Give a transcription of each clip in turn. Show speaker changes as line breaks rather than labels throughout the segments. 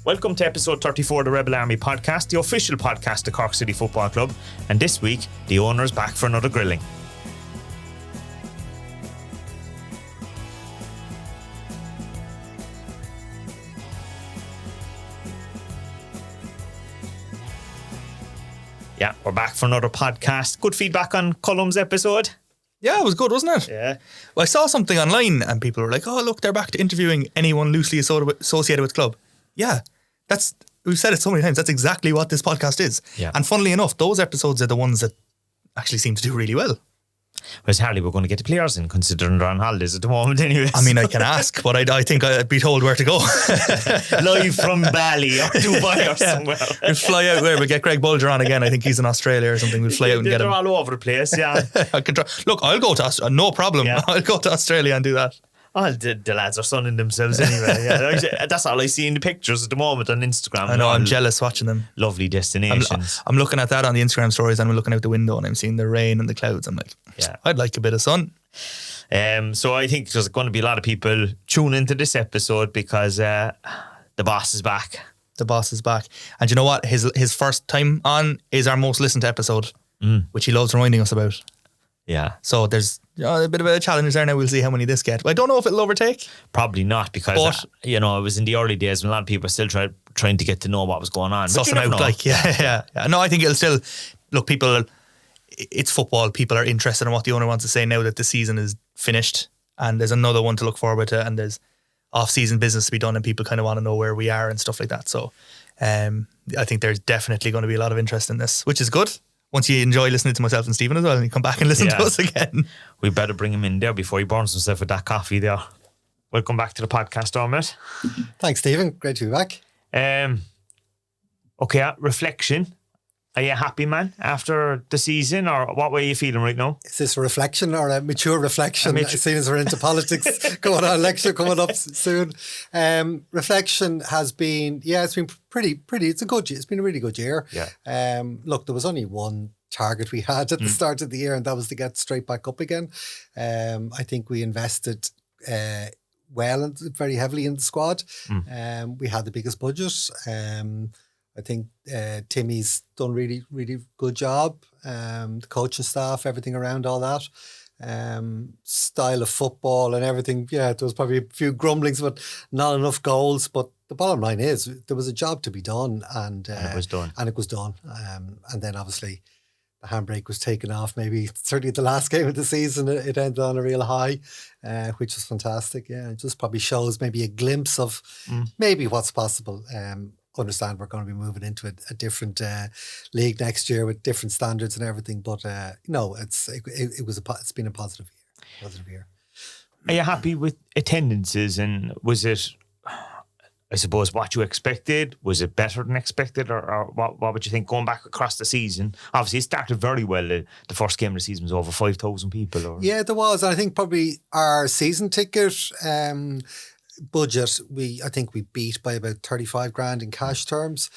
Welcome to episode 34 of the Rebel Army podcast, the official podcast of Cork City Football Club. And this week, the owner's back for another grilling. Yeah, we're back for another podcast. Good feedback on Cullum's episode.
Yeah, it was good, wasn't it?
Yeah.
Well, I saw something online and people were like, oh, look, they're back to interviewing anyone loosely associated with the club. Yeah, we've said it so many times. That's exactly what this podcast is.
Yeah.
And funnily enough, those episodes are the ones that actually seem to do really well.
Whereas hardly we're going to get the players in, considering they're on holidays at the moment anyway.
I mean, I can ask, but I think I'd be told where to go.
Live from Bali or Dubai or somewhere.
We'll fly out where we'll get Greg Bulger on again. I think he's in Australia or something. We'll fly out and get him.
They're all over the place, yeah.
Look, I'll go to Australia. No problem.
Yeah.
I'll go to Australia and do that.
Oh, the lads are sunning themselves anyway. Yeah. That's all I see in the pictures at the moment on Instagram.
I know, I'm jealous watching them.
Lovely destinations.
I'm looking at that on the Instagram stories and I'm looking out the window and I'm seeing the rain and the clouds. I'm like,
yeah,
I'd like a bit of sun.
So I think there's going to be a lot of people tune into this episode because the boss is back.
The boss is back. And you know what? His first time on is our most listened to episode, which he loves reminding us about.
Yeah.
So there's a bit of a challenge there now. We'll see how many this get. But I don't know if it'll overtake.
Probably not because, it was in the early days when a lot of people were still trying to get to know what was going on.
Sussing out, yeah. No, I think it'll still, look, people, it's football. People are interested in what the owner wants to say now that the season is finished and there's another one to look forward to and there's off-season business to be done and people kind of want to know where we are and stuff like that. So I think there's definitely going to be a lot of interest in this, which is good. Once you enjoy listening to myself and Stephen as well and you come back and listen to us again.
We better bring him in there before he burns himself with that coffee there. Welcome back to the podcast, Dermot.
Thanks, Stephen. Great to be back.
Okay, reflection. Are you happy, man, after the season, or what way are you feeling right now?
Is this a reflection or a mature reflection? Seeing as we're into politics, going on election coming up soon. Reflection has been, it's been pretty. It's been a really good year.
Yeah.
Look, there was only one target we had at the start of the year, and that was to get straight back up again. I think we invested well and very heavily in the squad. We had the biggest budget. I think Timmy's done really, really good job. The coaching staff, everything around all that. Style of football and everything. Yeah, there was probably a few grumblings, but not enough goals. But the bottom line is there was a job to be done. And it was done. And then obviously the handbrake was taken off. Maybe certainly at the last game of the season, it ended on a real high, which was fantastic. Yeah, it just probably shows maybe a glimpse of maybe what's possible. Understand we're going to be moving into a different league next year with different standards and everything, but it's been a positive year.
Are you happy with attendances, and was it, I suppose, what you expected? Was it better than expected, or what would you think going back across the season? Obviously it started very well. The first game of the season was over 5,000 people. Yeah,
there was. And I think probably our season ticket budget, I think we beat by about 35 grand in cash terms.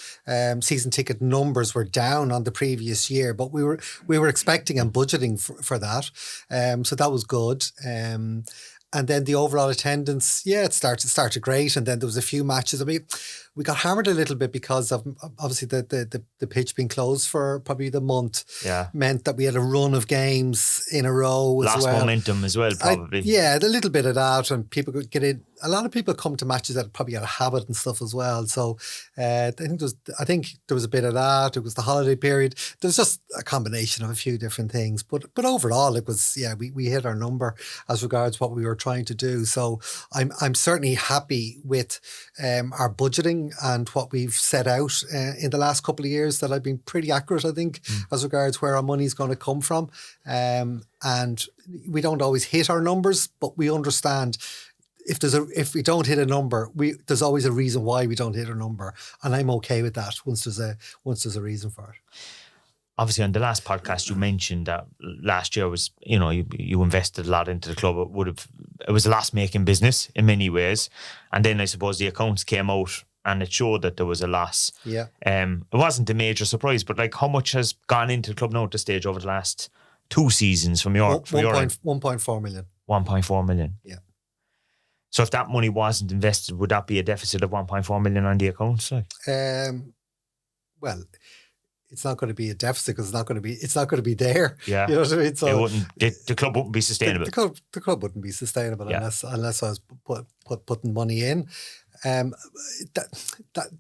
Season ticket numbers were down on the previous year, but we were expecting and budgeting for that. So that was good. And then the overall attendance, it started great. And then there was a few matches. I mean, we got hammered a little bit because of obviously the pitch being closed for probably the month.
Yeah.
Meant that we had a run of games in a row as well.
Lost momentum as well, probably.
A little bit of that, and people could get in. A lot of people come to matches that probably had a habit and stuff as well. So I think there was a bit of that. It was the holiday period. There was just a combination of a few different things. But overall, it was we hit our number as regards what we were trying to do. So I'm certainly happy with our budgeting and what we've set out in the last couple of years. That I've been pretty accurate, I think, as regards where our money's going to come from. And we don't always hit our numbers, but we understand if we don't hit a number, there's always a reason why we don't hit a number, and I'm okay with that once there's a reason for it.
Obviously, on the last podcast, you mentioned that last year was, you invested a lot into the club. It was a loss-making business in many ways, and then I suppose the accounts came out and it showed that there was a loss.
Yeah.
It wasn't a major surprise, but how much has gone into the club now at this stage over the last 2 seasons from your
1.4 million.
1.4 million.
Yeah.
So if that money wasn't invested, would that be a deficit of 1.4 million on the account? Like?
Well, it's not going to be a deficit because it's not going to be there.
Yeah,
you know what I mean. So
the club wouldn't be sustainable.
The club wouldn't be sustainable unless I was putting money in.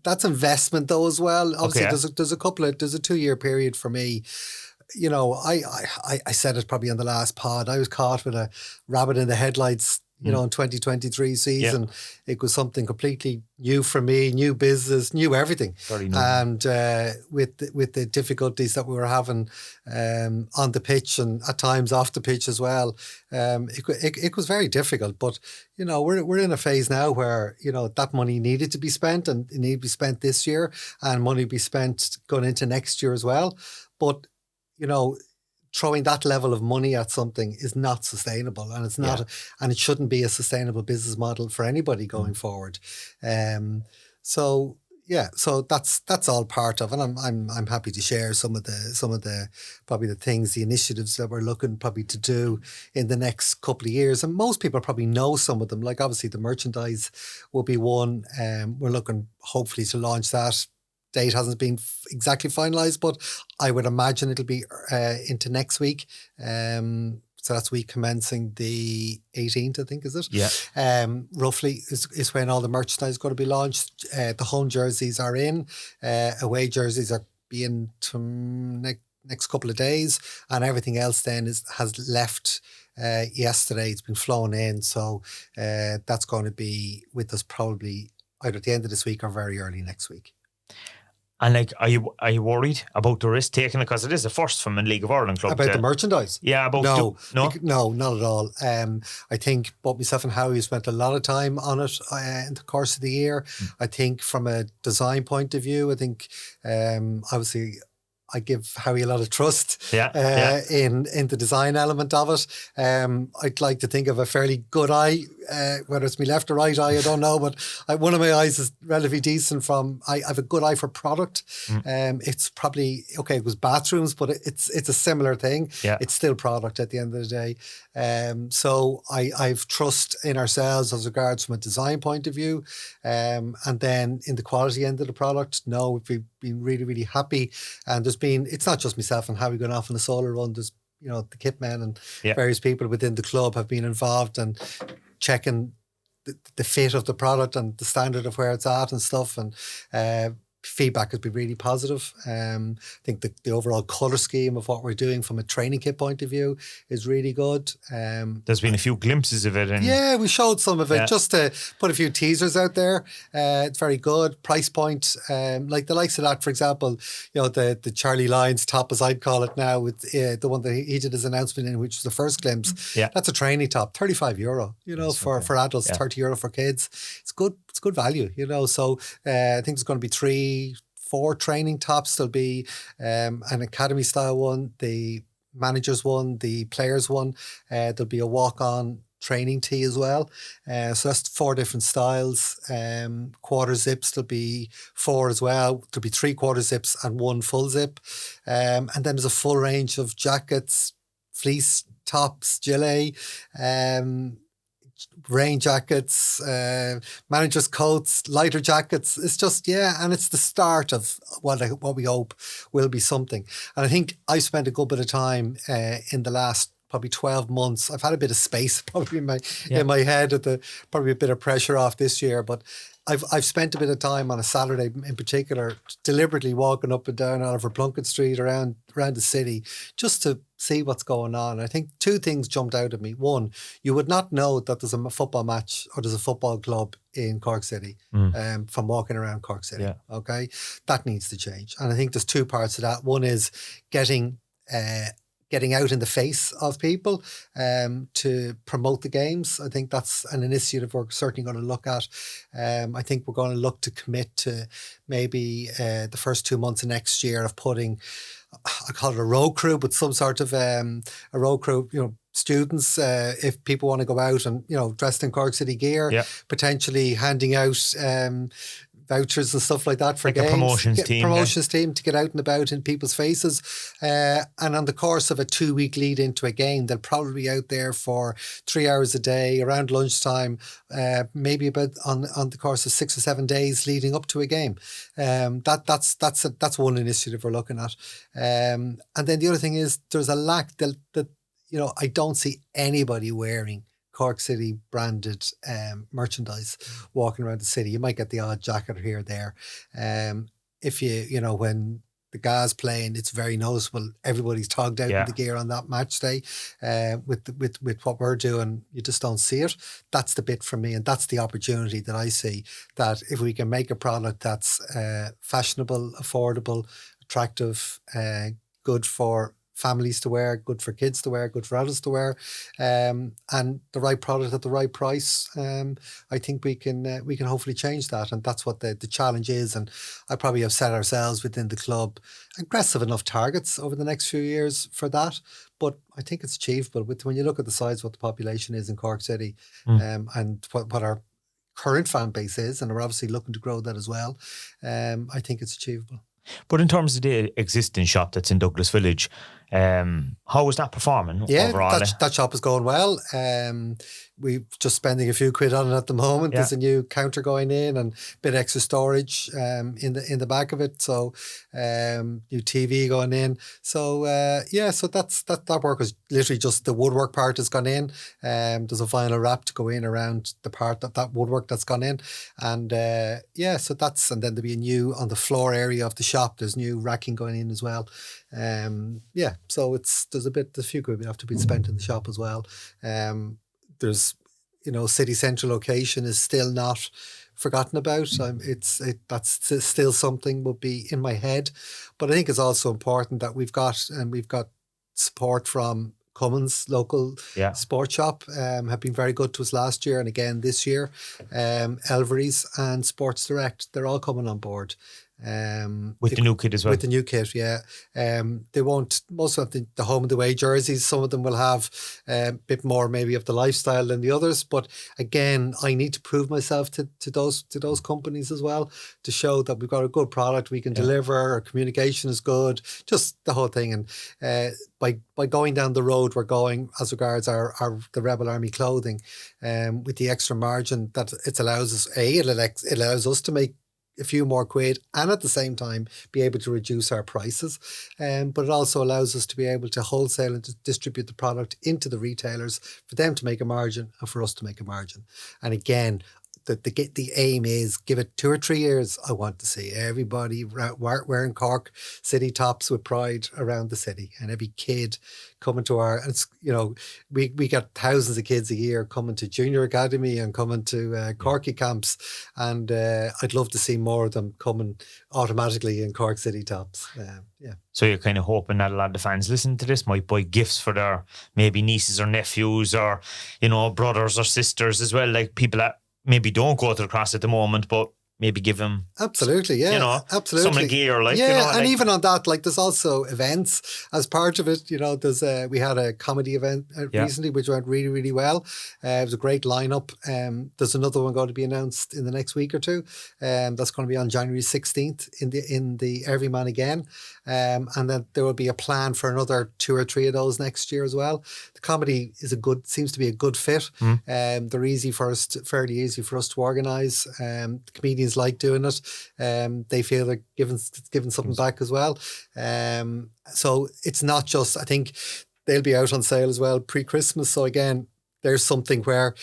That's investment though as well. Obviously, there's a 2-year period for me. You know, I said it probably on the last pod. I was caught with a rabbit in the headlights. You know, in 2023 season, it was something completely new for me, new business, new everything. And with the difficulties that we were having on the pitch and at times off the pitch as well, it was very difficult. But you know, we're in a phase now where you know that money needed to be spent, and it needed to be spent this year, and money be spent going into next year as well. But you know, throwing that level of money at something is not sustainable, and it's not, and it shouldn't be a sustainable business model for anybody going forward. So that's all part of, and I'm happy to share some of the probably the things, the initiatives that we're looking probably to do in the next couple of years. And most people probably know some of them. Like obviously the merchandise will be one. We're looking hopefully to launch that. Date hasn't been exactly finalised, but I would imagine it'll be into next week. So that's week commencing the 18th, I think, is it?
Yeah.
Roughly is when all the merchandise is going to be launched. The home jerseys are in. Away jerseys are being next couple of days, and everything else then has left yesterday. It's been flown in, so that's going to be with us probably either at the end of this week or very early next week.
And like, are you worried about the risk taken? Because it is the first from a League of Ireland club.
About the merchandise?
Yeah,
no, not at all. I think both myself and Howie spent a lot of time on it in the course of the year. I think from a design point of view, I think obviously I give Howie a lot of trust in the design element of it. I'd like to think of a fairly good eye, whether it's my left or right eye, I don't know, but one of my eyes is relatively decent I have a good eye for product. It's probably, okay, it was bathrooms, but it's a similar thing.
Yeah.
It's still product at the end of the day. So I've trust in ourselves as regards from a design point of view. And then in the quality end of the product, we've been really, really happy. And it's not just myself and Harry going off on a solo run. There's, you know, the kit men and various people within the club have been involved and checking the fit of the product and the standard of where it's at and stuff. And feedback has been really positive. I think the overall colour scheme of what we're doing from a training kit point of view is really good.
There's been a few glimpses of it.
We showed some of it just to put a few teasers out there. It's very good. Price point, like the likes of that, for example, you know, the Charlie Lyons top, as I'd call it now, with the one that he did his announcement in, which was the first glimpse.
Yeah.
That's a training top, €35, you know, for adults, €30 for kids. It's good value, you know. So I think there's going to be 3-4 training tops. There'll be an academy style one, the managers one, the players one. There'll be a walk-on training tee as well. So that's 4 different styles. Quarter zips, there'll be 4 as well. There'll be 3 quarter zips and 1 full zip. And then there's a full range of jackets, fleece tops, gilet, rain jackets, managers' coats, lighter jackets. It's just, and it's the start of what we hope will be something. And I think I spent a good bit of time in the last probably 12 months. I've had a bit of space probably in my head, probably a bit of pressure off this year, but I've spent a bit of time on a Saturday in particular, deliberately walking up and down Oliver Plunkett Street around the city just to see what's going on. I think 2 things jumped out at me. One, you would not know that there's a football match or there's a football club in Cork City from walking around Cork City. Yeah. Okay, that needs to change. And I think there's 2 parts to that. One is getting out in the face of people to promote the games. I think that's an initiative we're certainly going to look at. I think we're going to look to commit to maybe the first 2 months of next year of putting, I call it a road crew, but some sort of a road crew, you know, students, if people want to go out and, you know, dressed in Cork City gear, potentially handing out vouchers and stuff like that for
like
games.
A promotions team.
Promotions team to get out and about in people's faces. And on the course of a 2-week lead into a game, they'll probably be out there for 3 hours a day around lunchtime, maybe about on the course of 6 or 7 days leading up to a game. That's one initiative we're looking at. And then the other thing is there's a lack that I don't see anybody wearing Cork City branded merchandise walking around the city. You might get the odd jacket here or there. If when the guys playing, it's very noticeable. Everybody's togged out in the gear on that match day. With what we're doing, you just don't see it. That's the bit for me, and that's the opportunity that I see. That if we can make a product that's fashionable, affordable, attractive, good for families to wear, good for kids to wear, good for adults to wear, and the right product at the right price. I think we can hopefully change that, and that's what the challenge is. And I probably have set ourselves within the club aggressive enough targets over the next few years for that. But I think it's achievable when you look at the size of what the population is in Cork City, and what our current fan base is, and we're obviously looking to grow that as well. I think it's achievable.
But in terms of the existing shop that's in Douglas Village, how was that performing overall?
That shop is going well. We're just spending a few quid on it at the moment. There's a new counter going in and a bit extra storage in the back of it. So new TV going in. So so that work was literally just the woodwork part has gone in. There's a vinyl wrap to go in around the part that woodwork that's gone in, and so that's, and then there'll be a new on the floor area of the shop. There's new racking going in as well. So there's a few quid have to be spent in the shop as well. There's city central location is still not forgotten about. That's still something would be in my head, but I think it's also important that we've got support from Cummins local sports shop. Have been very good to us last year and again this year. Elvery's and Sports Direct, they're all coming on board.
With the new kit as well.
With the new kit, they won't, most of the home and away jerseys, some of them will have a bit more maybe of the lifestyle than the others, but again, I need to prove myself to those companies as well, to show that we've got a good product we can deliver, our communication is good, just the whole thing. And by going down the road we're going as regards the Rebel Army clothing, with the extra margin that it allows us, it allows us to make a few more quid and at the same time be able to reduce our prices, but it also allows us to be able to wholesale and to distribute the product into the retailers for them to make a margin and for us to make a margin. And again, the aim is, give it 2 or 3 years, I want to see everybody wearing Cork City tops with pride around the city, and every kid coming to we get thousands of kids a year coming to junior academy and coming to Corky camps, and I'd love to see more of them coming automatically in Cork City tops.
So you're kind of hoping that a lot of the fans listening to this might buy gifts for their maybe nieces or nephews, or brothers or sisters as well, like people that maybe don't go to the cross at the moment, but maybe give them
absolutely
some gear,
and even on that, there's also events as part of it. There's we had a comedy event recently which went really, really well. It was a great lineup. There's another one going to be announced in the next week or two. That's going to be on January 16th in the Everyman again. And then there will be a plan for another 2 or 3 of those next year as well. The comedy seems to be a good fit. They're fairly easy for us to organise. The comedians like doing it. They feel they're giving something back as well. So it's not just, I think they'll be out on sale as well pre-Christmas. So again, there's something where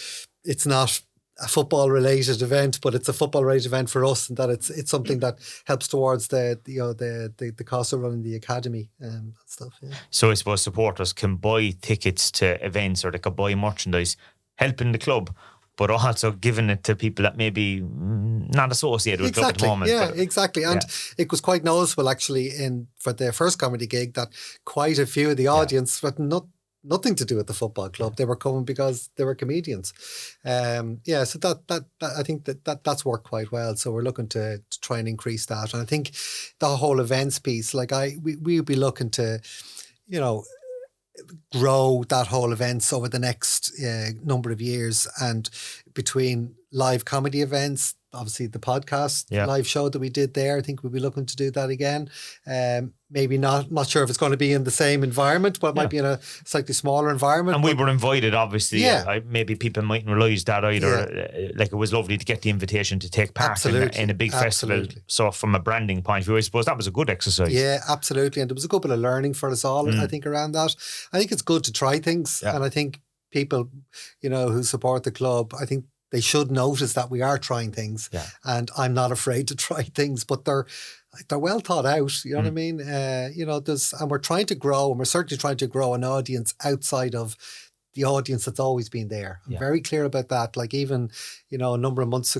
it's not a football related event, but it's a football related event for us, and that it's something that helps towards the cost of running the academy and stuff.
So I suppose supporters can buy tickets to events, or they could buy merchandise helping the club, but also giving it to people that maybe not associated with the club at the moment.
Exactly. And it was quite noticeable actually for the first comedy gig that quite a few of the audience had nothing to do with the football club. They were coming because they were comedians. So that I think that's worked quite well. So we're looking to try and increase that. And I think the whole events piece, we'll be looking to, grow that whole events over the next number of years, and between live comedy events, obviously the podcast
Yeah.
live show that we did there. I think we'll be looking to do that again. Maybe not sure if it's going to be in the same environment, but it might be in a slightly smaller environment.
And we were invited, obviously.
Yeah.
Maybe people mightn't realise that either. Like, it was lovely to get the invitation to take part in a big festival. So from a branding point of view, I suppose that was a good exercise.
Yeah, absolutely. And there was a good bit of learning for us all, I think, around that. I think it's good to try things.
Yeah.
And I think people, who support the club, I think they should notice that we are trying things.
Yeah.
And I'm not afraid to try things, but they're well thought out. You know what I mean? And we're trying to grow, and we're certainly trying to grow an audience outside of the audience that's always been there. I'm very clear about that. Like, even, a couple of months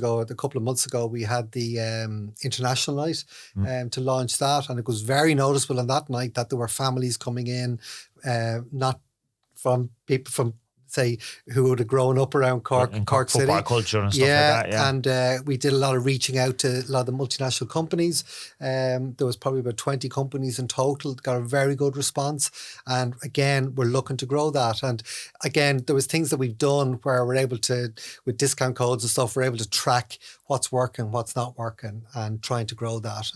ago, we had the international night to launch that. And it was very noticeable on that night that there were families coming in, not from people from, say, who would have grown up around Cork City.
Football culture and stuff like that. Yeah.
And we did a lot of reaching out to a lot of the multinational companies. There was probably about 20 companies in total, got a very good response. And again, we're looking to grow that. And again, there was things that we've done where we're able to, with discount codes and stuff, we're able to track what's working, what's not working, and trying to grow that.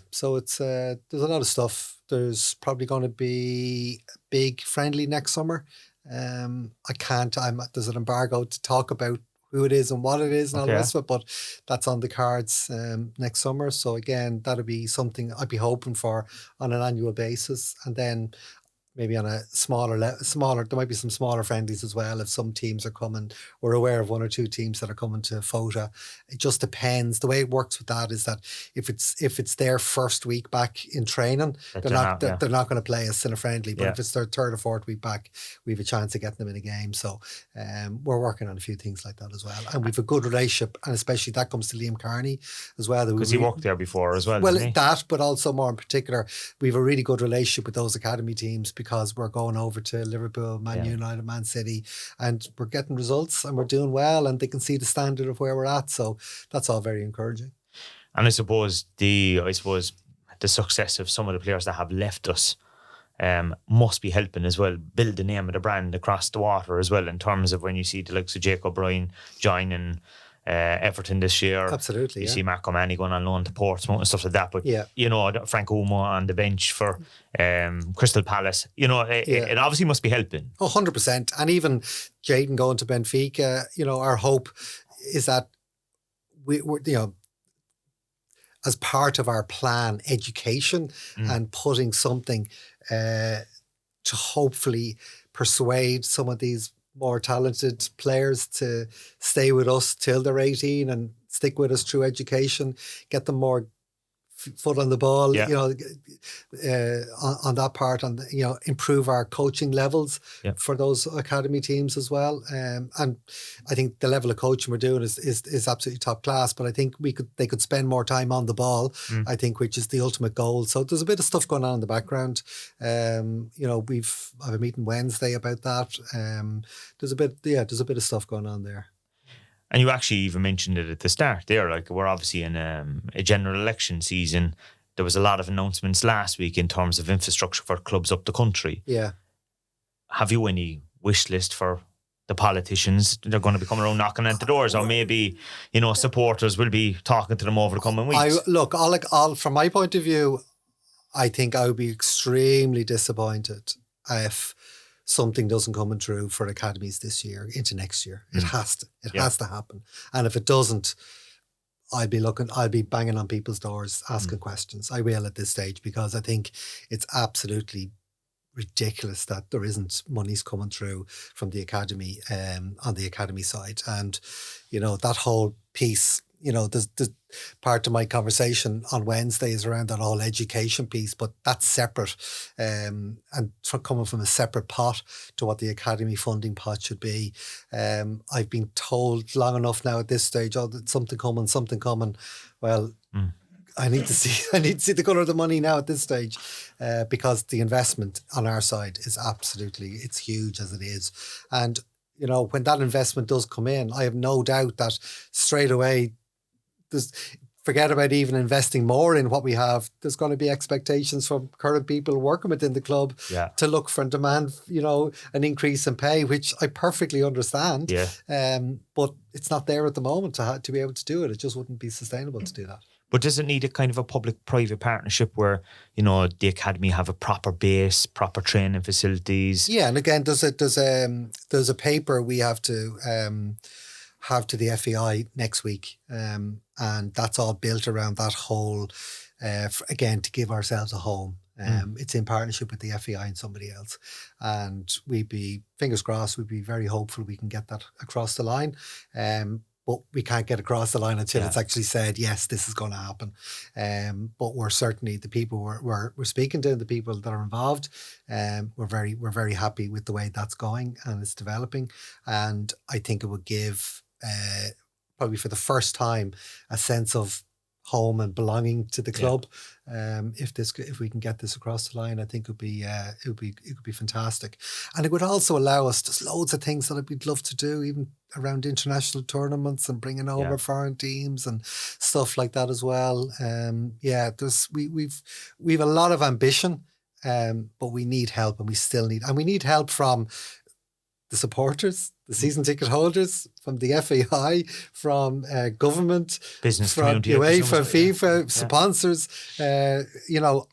So it's there's a lot of stuff. There's probably going to be a big friendly next summer. There's an embargo to talk about who it is and what it is and all the rest of it, but that's on the cards next summer. So again, that'll be something I'd be hoping for on an annual basis. And then maybe on a smaller, there might be some smaller friendlies as well if some teams are coming. We're aware of one or two teams that are coming to FOTA. It just depends. The way it works with that is that if it's their first week back in training, they're not going to play us in a friendly. But if it's their third or fourth week back, we have a chance of getting them in a game. So we're working on a few things like that as well. And we've a good relationship, and especially that comes to Liam Carney as well. Because
he worked there before as well.
Well, that, but also more in particular, we have a really good relationship with those academy teams, because we're going over to Liverpool, Man United, Man City, and we're getting results and we're doing well, and they can see the standard of where we're at. So that's all very encouraging.
And I suppose the success of some of the players that have left us must be helping as well, build the name of the brand across the water as well, in terms of when you see the likes of Jacob Ryan joining Everton this year.
Absolutely.
You see Mark O'Mahony going on loan to Portsmouth and stuff like that. But Frank Umo on the bench for Crystal Palace. It obviously must be helping.
100%. And even Jayden going to Benfica, our hope is that we're as part of our plan, education and putting something to hopefully persuade some of these more talented players to stay with us till they're 18 and stick with us through education, get them more foot on the ball, on that part, and improve our coaching levels for those academy teams as well. And I think the level of coaching we're doing is absolutely top class. But I think they could spend more time on the ball. I think, which is the ultimate goal. So there's a bit of stuff going on in the background. I have a meeting Wednesday about that. There's a bit of stuff going on there.
And you actually even mentioned it at the start there, like, we're obviously in a general election season. There was a lot of announcements last week in terms of infrastructure for clubs up the country.
Yeah.
Have you any wish list for the politicians? They're going to be coming around knocking at the doors, or maybe, supporters will be talking to them over the coming weeks?
From my point of view, I think I would be extremely disappointed if something doesn't come through for academies this year into next year. It has to. It has to happen. And if it doesn't, I'll be banging on people's doors, asking questions. I will at this stage, because I think it's absolutely ridiculous that there isn't monies coming through from the academy on the academy side. And, that whole piece, there's part of my conversation on Wednesday is around that whole education piece, but that's separate and coming from a separate pot to what the academy funding pot should be. I've been told long enough now at this stage, something coming. Well, I need to see the colour of the money now at this stage, because the investment on our side is it's huge as it is. And, when that investment does come in, I have no doubt that straight away, forget about even investing more in what we have. There's going to be expectations from current people working within the club to look for and demand, an increase in pay, which I perfectly understand. But it's not there at the moment to be able to do it. It just wouldn't be sustainable to do that.
But does it need a kind of a public-private partnership where, the academy have a proper base, proper training facilities?
Yeah, and again, there's a paper we have to have to the FEI next week, and that's all built around that whole, again, to give ourselves a home. It's in partnership with the FEI and somebody else, and fingers crossed, we'd be very hopeful we can get that across the line. But we can't get across the line until it's actually said, yes, this is going to happen. But we're certainly, the people we're speaking to, the people that are involved, we're very happy with the way that's going and it's developing. And I think it would give, probably for the first time, a sense of home and belonging to the club. If we can get this across the line, I think it could be fantastic. And it would also allow us, there's loads of things that we'd love to do, even around international tournaments and bringing over foreign teams and stuff like that as well. We've a lot of ambition, but we need help, and we need help from the supporters, the season ticket holders, from the FAI, from government,
business
from
community,
UEFA, FIFA, sponsors.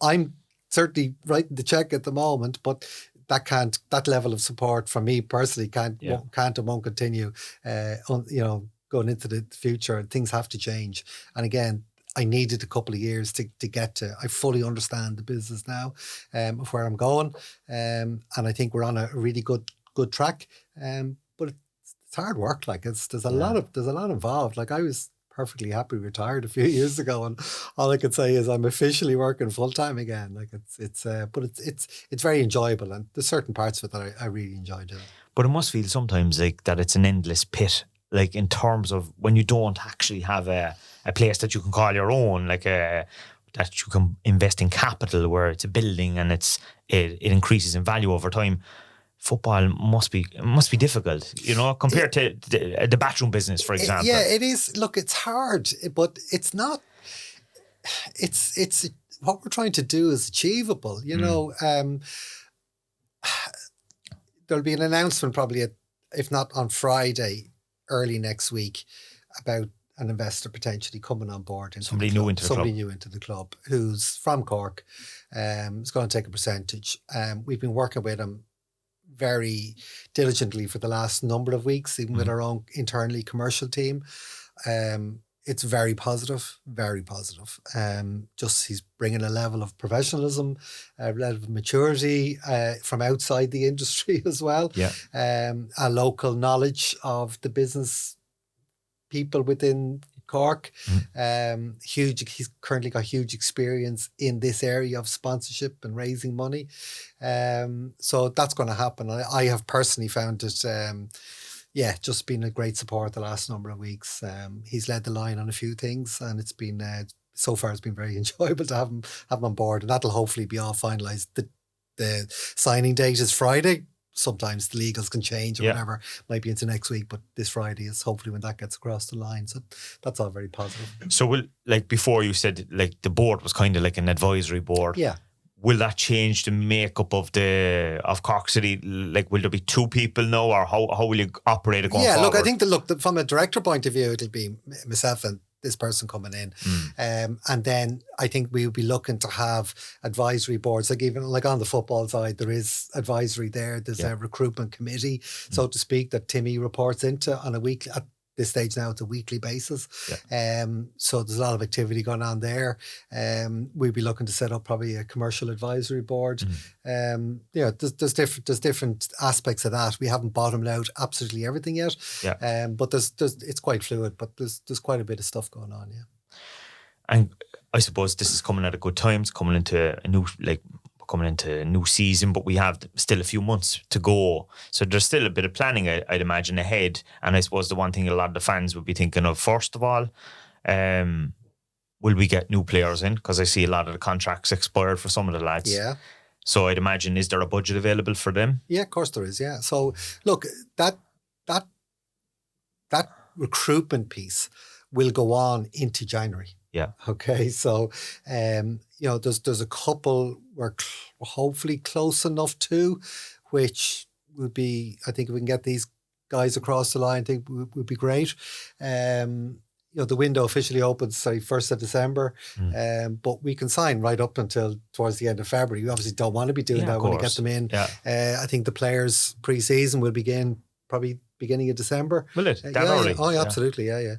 I'm certainly writing the check at the moment, but that level of support from me personally can't and won't continue. Going into the future, things have to change. And again, I needed a couple of years to get to. I fully understand the business now, of where I'm going, and I think we're on a really good track. But it's hard work. Like there's a lot involved. Like I was perfectly happy retired a few years ago, and all I could say is I'm officially working full time again. Like it's very enjoyable, and there's certain parts of it that I really enjoy doing.
But it must feel sometimes like that it's an endless pit. Like in terms of when you don't actually have a place that you can call your own, like that you can invest in capital, where it's a building and it increases in value over time. Football must be difficult, compared to the bathroom business, for example.
Yeah, it is. Look, it's hard, but it's not. It's what we're trying to do is achievable. There'll be an announcement probably, if not on Friday, early next week, about an investor potentially coming on board. Somebody new into the club who's from Cork. Is going to take a percentage. We've been working with him very diligently for the last number of weeks, even with our own internally commercial team. It's very positive, very positive. Just he's bringing a level of professionalism, a level of maturity from outside the industry as well. A local knowledge of the business people within Cork. He's currently got huge experience in this area of sponsorship and raising money. So that's going to happen. I have personally found it, just been a great support the last number of weeks. He's led the line on a few things, and it's been so far it's been very enjoyable to have him on board, and that'll hopefully be all finalised. The signing date is Friday. Sometimes the legals can change or whatever, might be into next week, but this Friday is hopefully when that gets across the line. So that's all very positive.
So before you said the board was kind of like an advisory board.
Yeah.
Will that change the makeup of Cork City? Like, will there be two people now, or how will you operate it going forward?
Yeah, look, I think from a director point of view, it'll be myself and this person coming in. And then I think we'll be looking to have advisory boards, like even like on the football side, there is advisory there. There's a recruitment committee, so to speak, that Timmy reports into on a weekly, at this stage now it's a weekly basis. So there's a lot of activity going on there. We'll be looking to set up probably a commercial advisory board. There's different aspects of that. We haven't bottomed out absolutely everything yet. But there's it's quite fluid, but there's quite a bit of stuff going on.
And I suppose this is coming at a good time. It's coming into a new season, but we have still a few months to go. So there's still a bit of planning, I'd imagine, ahead. And I suppose the one thing a lot of the fans would be thinking of, first of all, will we get new players in? Because I see a lot of the contracts expired for some of the lads.
Yeah.
So I'd imagine, is there a budget available for them?
Yeah, of course there is, yeah. So look, that recruitment piece will go on into January.
Yeah.
Okay, so there's a couple we're hopefully close enough to, which would be, I think if we can get these guys across the line, I think would be great. The window officially opens 1st of December, but we can sign right up until towards the end of February. We obviously don't want to be doing that when we get them in.
Yeah.
I think the players pre-season will begin probably beginning of December.
Will it? That early?
Yeah. Oh, yeah, absolutely. Yeah.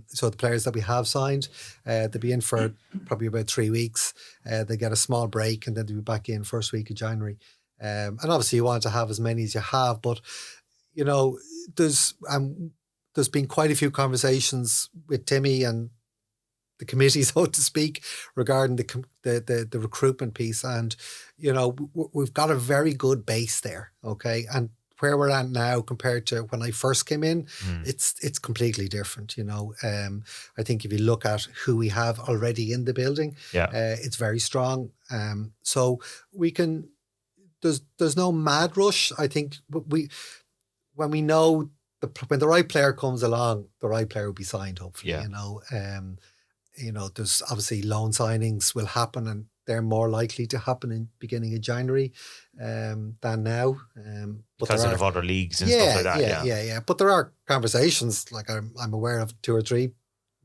So the players that we have signed, they'll be in for probably about 3 weeks. They get a small break and then they'll be back in first week of January. And obviously you want to have as many as you have, but there's been quite a few conversations with Timmy and the committee, so to speak, regarding the recruitment piece, and we've got a very good base there. Okay, and where we're at now compared to when I first came in, it's completely different. I think if you look at who we have already in the building, it's very strong. So we can. There's no mad rush. I think when we know when the right player comes along, the right player will be signed. Hopefully, there's obviously loan signings will happen, and they're more likely to happen in beginning of January than now.
Because of other leagues and stuff like that.
Yeah. But there are conversations, like I'm aware of 2 or 3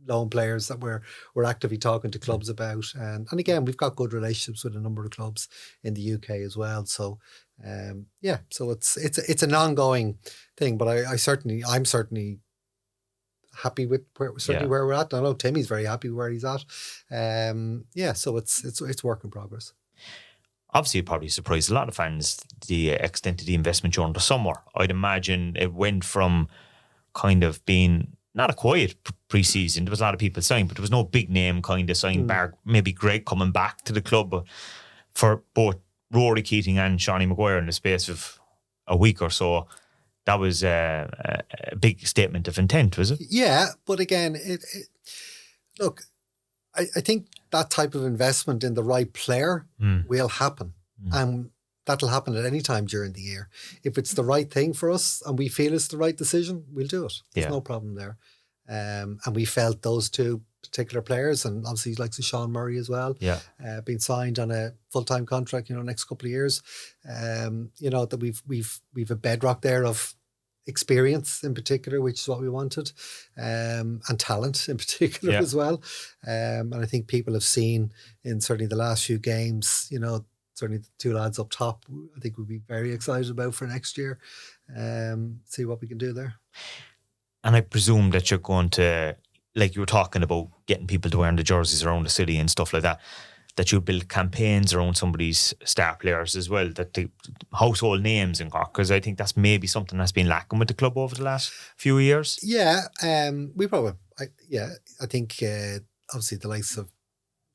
loan players that we're actively talking to clubs about. And again, we've got good relationships with a number of clubs in the UK as well. So, so it's an ongoing thing, but I'm certainly happy with where we're at. I know Timmy's very happy where he's at. So it's work in progress.
Obviously, it probably surprised a lot of fans the extent of the investment during the summer. I'd imagine it went from kind of being not a quiet pre-season. There was a lot of people signed, but there was no big name kind of signed, bar maybe Greg coming back to the club. But for both Rory Keating and Shawnee Maguire in the space of a week or so, that was a big statement of intent, was it?
Yeah, but again, look, I think that type of investment in the right player will happen. And that'll happen at any time during the year. If it's the right thing for us and we feel it's the right decision, we'll do it. There's no problem there. And we felt those 2 particular players, and obviously like Sean Murray as well, being signed on a full-time contract, next couple of years, that we've a bedrock there of experience in particular, which is what we wanted, and talent in particular as well. And I think people have seen in certainly the last few games, certainly the 2 lads up top, I think we'll be very excited about for next year. See what we can do there.
And I presume that you're going to, like you were talking about getting people to wear the jerseys around the city and stuff like that, that you build campaigns around some of these star players as well, that the household names in Cork, because I think that's maybe something that's been lacking with the club over the last few years.
Yeah, I think obviously the likes of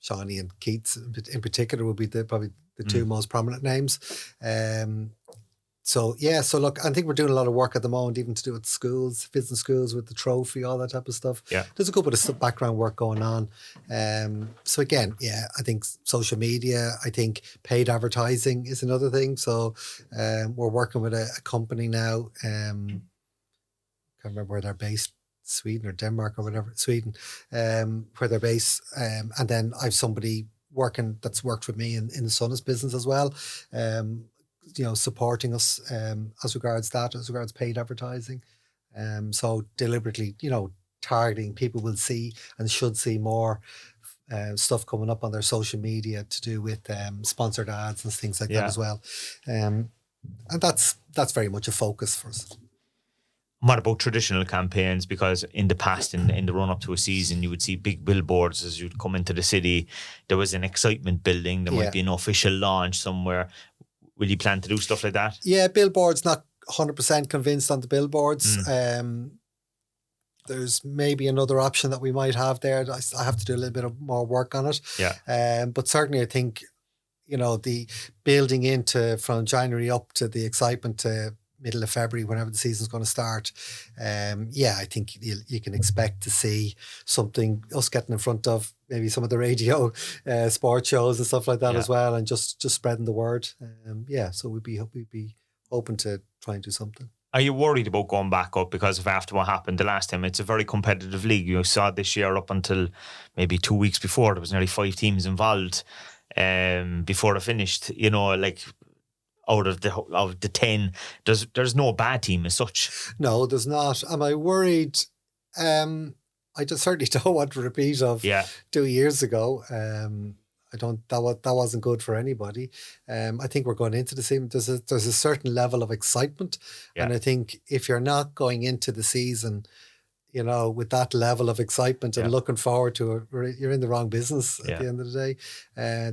Shawnee and Keats in particular will be probably the 2 most prominent names. So look, I think we're doing a lot of work at the moment, even to do with schools, visiting schools with the trophy, all that type of stuff.
Yeah.
There's a couple of background work going on. So again, I think social media, I think paid advertising is another thing. So we're working with a company now. Can't remember where they're based, Sweden or Denmark or whatever, Sweden, where they're based. And then I've somebody that's worked with me in the Sunnis business as well. Supporting us as regards paid advertising. So deliberately, targeting, people will see and should see more stuff coming up on their social media to do with sponsored ads and things like that as well. And that's very much a focus for us.
What about traditional campaigns? Because in the past, in the run-up to a season, you would see big billboards as you'd come into the city. There was an excitement building. There might be an official launch somewhere. Will you plan to do stuff like that?
Yeah, billboards, not 100% convinced on the billboards. There's maybe another option that we might have there. I have to do a little bit of more work on it.
Yeah.
But certainly I think, the building into from January up to the excitement to middle of February, whenever the season's going to start. I think you can expect to see something, us getting in front of maybe some of the radio sports shows and stuff like that as well, and just spreading the word. So we'd be open to try and do something.
Are you worried about going back up because of after what happened the last time? It's a very competitive league. You saw this year up until maybe 2 weeks before, there was nearly 5 teams involved before it finished. You know, like out of the 10, there's no bad team as such.
No, there's not. Am I worried? I just certainly don't want a repeat of 2 years ago. I don't. That wasn't good for anybody. I think we're going into the season. There's a certain level of excitement, and I think if you're not going into the season, you know, with that level of excitement and looking forward to it, you're in the wrong business at the end of the day.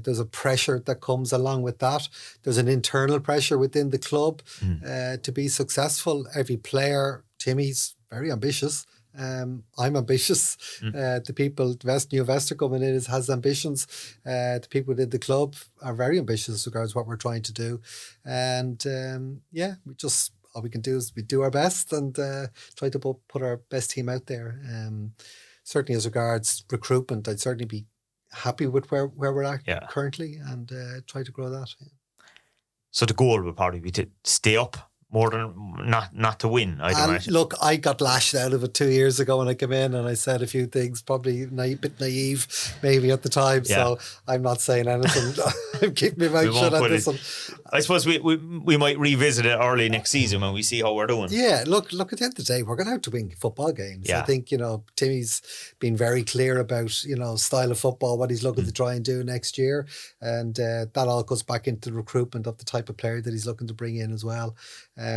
There's a pressure that comes along with that. There's an internal pressure within the club to be successful. Every player, Timmy's very ambitious. I'm ambitious. The people, new investor coming in has ambitions. The people within the club are very ambitious as regards what we're trying to do. And all we can do is we do our best and try to put our best team out there. Certainly as regards recruitment, I'd certainly be happy with where we're at currently and try to grow that.
So the goal would probably be to stay up more than not to win.
Look, I got lashed out of it 2 years ago when I came in and I said a few things, probably a bit naive maybe at the time. So I'm not saying anything. I'm keeping my mouth shut on this one.
I suppose we might revisit it early next season when we see how we're doing.
Yeah, look, at the end of the day, we're going to have to win football games.
Yeah.
I think, Timmy's been very clear about, style of football, what he's looking to try and do next year. And that all goes back into the recruitment of the type of player that he's looking to bring in as well.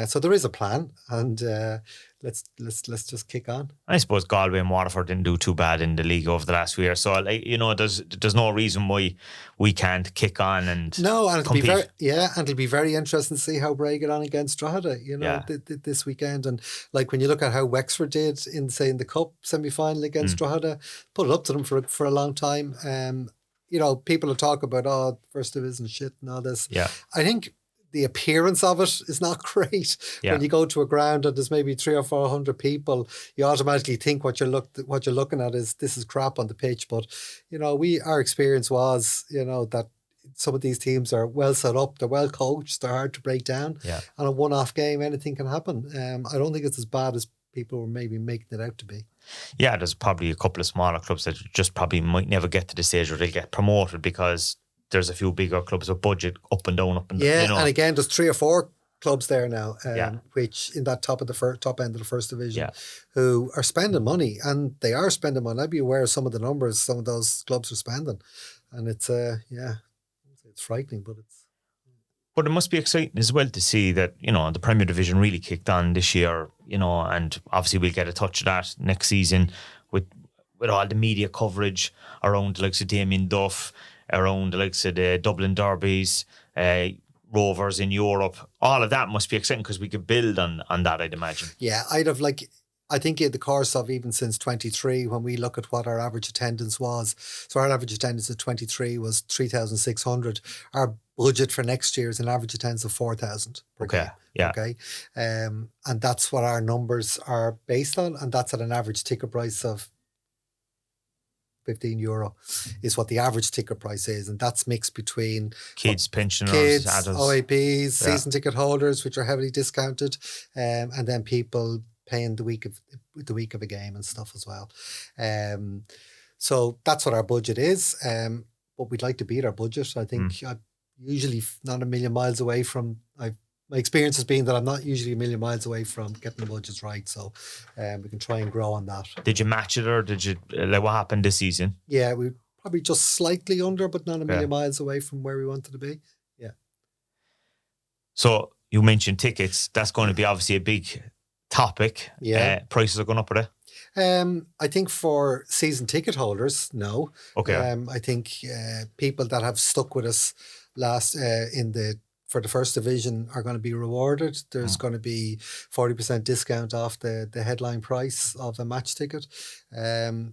So there is a plan, and let's just kick on.
I suppose Galway and Waterford didn't do too bad in the league over the last few years, so there's no reason why we can't kick on and compete.
It'll be very interesting to see how Bray get on against Drogheda, this weekend. And like when you look at how Wexford did in the cup semi-final against Drogheda, put it up to them for a long time. People will talk about first division shit and all this.
Yeah,
I think the appearance of it is not great. When you go to a ground and there's maybe 300 or 400 people, you automatically think what you're looking at is this is crap on the pitch. But our experience was that some of these teams are well set up, they're well coached, they're hard to break down.
Yeah.
And a one-off game, anything can happen. I don't think it's as bad as people were maybe making it out to be.
Yeah, there's probably a couple of smaller clubs that just probably might never get to the stage where they'll get promoted because there's a few bigger clubs with budget up and down.
Yeah, and again, there's 3 or 4 clubs there now, which in that top end of the first division, who are spending money, and they are spending money. I'd be aware of some of the numbers some of those clubs are spending, and it's frightening, but it's.
But it must be exciting as well to see that, the Premier Division really kicked on this year, and obviously we'll get a touch of that next season with all the media coverage around the likes of Damien Duff, around the likes of the Dublin derbies, Rovers in Europe. All of that must be exciting because we could build on that, I'd imagine.
Yeah, I think in the course of even since 23, when we look at what our average attendance was, so our average attendance at 23 was 3,600. Our budget for next year is an average attendance of 4,000 per game.
Yeah.
Okay. And that's what our numbers are based on, and that's at an average ticket price of €15 is what the average ticket price is, and that's mixed between
kids, pensioners, adults,
OAPs, season ticket holders, which are heavily discounted, and then people paying the week of a game and stuff as well. So that's what our budget is, but we'd like to beat our budget. I think I'm usually not a million miles away from. My experience has been that I'm not usually a million miles away from getting the budgets right, so we can try and grow on that.
Did you match it, or did you what happened this season?
Yeah, we probably just slightly under, but not a million miles away from where we wanted to be. Yeah.
So you mentioned tickets. That's going to be obviously a big topic.
Yeah.
Prices are going up, are they?
I think for season ticket holders, no.
Okay.
I think people that have stuck with us for the first division are going to be rewarded. There's going to be 40% discount off the headline price of a match ticket. The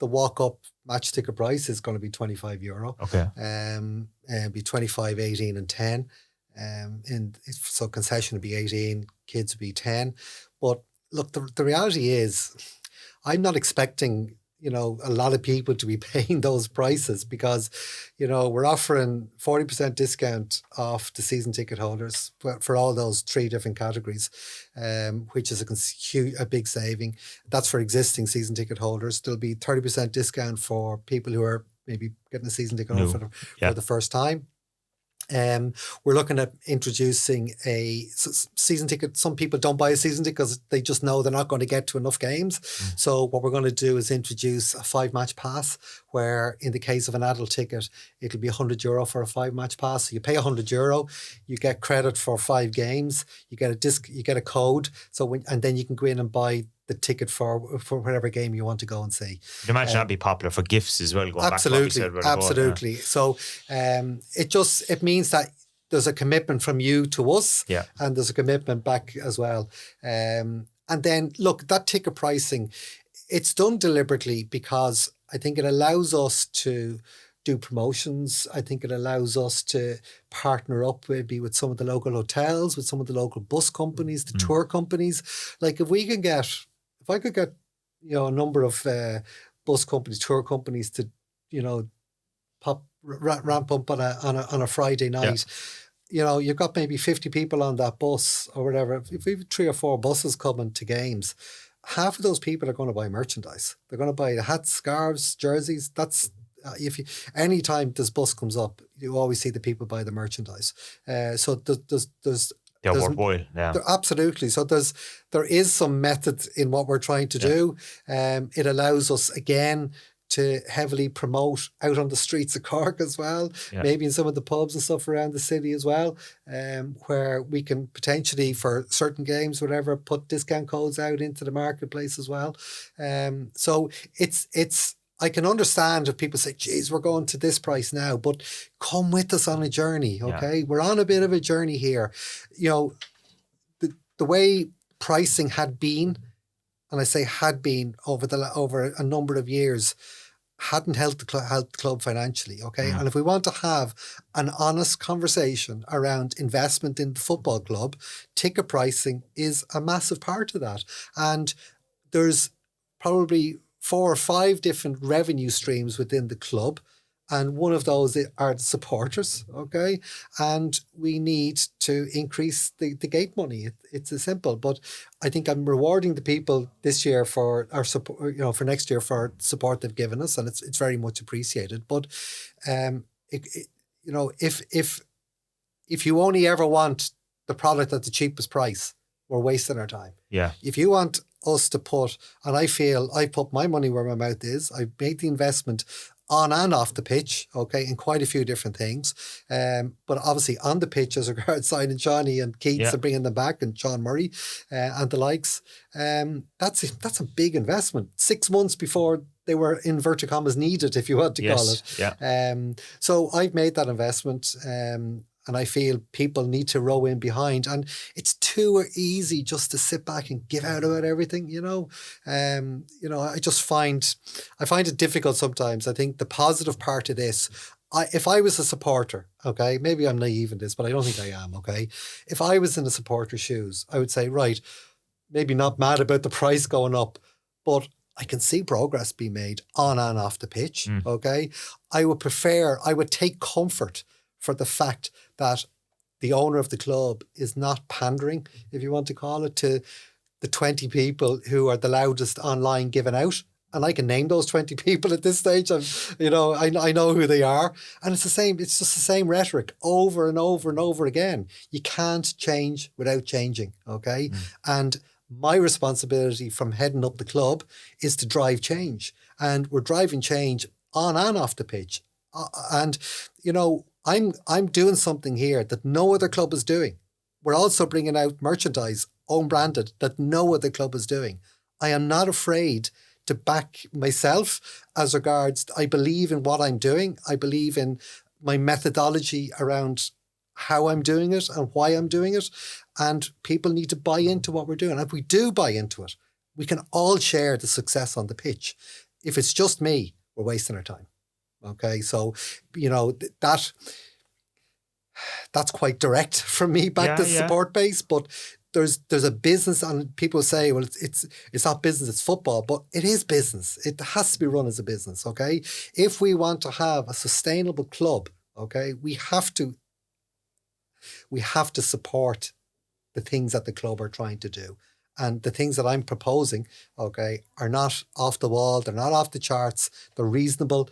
walk-up match ticket price is going to be €25.
Okay.
Be 25, 18 and 10. So concession would be 18, kids would be 10. But look, the reality is I'm not expecting, a lot of people to be paying those prices, because, we're offering 40% discount off the season ticket holders for all those 3 different categories, which is a big saving. That's for existing season ticket holders. There'll be 30% discount for people who are maybe getting a season ticket for the first time. We're looking at introducing a season ticket. Some people don't buy a season ticket because they just know they're not going to get to enough games. So what we're going to do is introduce a 5-match pass, where in the case of an adult ticket, it'll be €100 for a 5-match pass. So you pay €100, you get credit for 5 games, you get a code. And then you can go in and buy the ticket for whatever game you want to go and see.
I'd imagine that'd be popular for gifts as well.
Absolutely. So it means that there's a commitment from you to us, and there's a commitment back as well. And then look, that ticket pricing, it's done deliberately because I think it allows us to do promotions. I think it allows us to partner up maybe with some of the local hotels, with some of the local bus companies, the tour companies. Like if I could get, a number of bus companies, tour companies to, ramp up on a Friday night. You've got maybe 50 people on that bus or whatever. If we have 3 or 4 buses coming to games, half of those people are going to buy merchandise. They're going to buy the hats, scarves, jerseys. That's any time this bus comes up, you always see the people buy the merchandise. So there's
they're worthwhile. Yeah,
absolutely. So there is some method in what we're trying to do. It allows us again to heavily promote out on the streets of Cork as well, maybe in some of the pubs and stuff around the city as well, where we can potentially, for certain games, whatever, put discount codes out into the marketplace as well. So it's I can understand if people say, geez, we're going to this price now, but come with us on a journey, okay? We're on a bit of a journey here. The way pricing had been, and I say had been over a number of years, hadn't helped the club financially, okay? And if we want to have an honest conversation around investment in the football club, ticket pricing is a massive part of that. And there's probably 4 or 5 different revenue streams within the club, and one of those are the supporters, okay? And we need to increase the gate money. It's as simple, but I think I'm rewarding the people this year for our support, for next year for support they've given us, and it's very much appreciated. But if you only ever want the product at the cheapest price, we're wasting our time.
Yeah.
If you want us to put, and I feel I put my money where my mouth is, I made the investment on and off the pitch, okay, in quite a few different things. But obviously on the pitch, as regards signing Johnny and Keats and bringing them back, and Sean Murray and the likes, that's a big investment. 6 months before they were, in inverted commas, needed, if you want to call it.
Yeah.
So I've made that investment, and I feel people need to row in behind. And it's too easy just to sit back and give out about everything, I just find it difficult sometimes. I think the positive part of this, if I was a supporter, okay, maybe I'm naive in this, but I don't think I am, okay? If I was in the supporter's shoes, I would say, right, maybe not mad about the price going up, but I can see progress being made on and off the pitch, okay? I would take comfort for the fact that the owner of the club is not pandering, if you want to call it, to the 20 people who are the loudest online giving out. And I can name those 20 people at this stage. I know who they are. And it's just the same rhetoric over and over and over again. You can't change without changing, okay? And my responsibility from heading up the club is to drive change. And we're driving change on and off the pitch. I'm doing something here that no other club is doing. We're also bringing out merchandise, own branded, that no other club is doing. I am not afraid to back myself as regards, I believe in what I'm doing. I believe in my methodology around how I'm doing it and why I'm doing it. And people need to buy into what we're doing. And if we do buy into it, we can all share the success on the pitch. If it's just me, we're wasting our time. Okay, so, that's quite direct from me back to support base, but there's a business, and people say, well, it's not business, it's football, but it is business. It has to be run as a business, okay? If we want to have a sustainable club, okay, we have to support the things that the club are trying to do. And the things that I'm proposing, okay, are not off the wall, they're not off the charts, they're reasonable,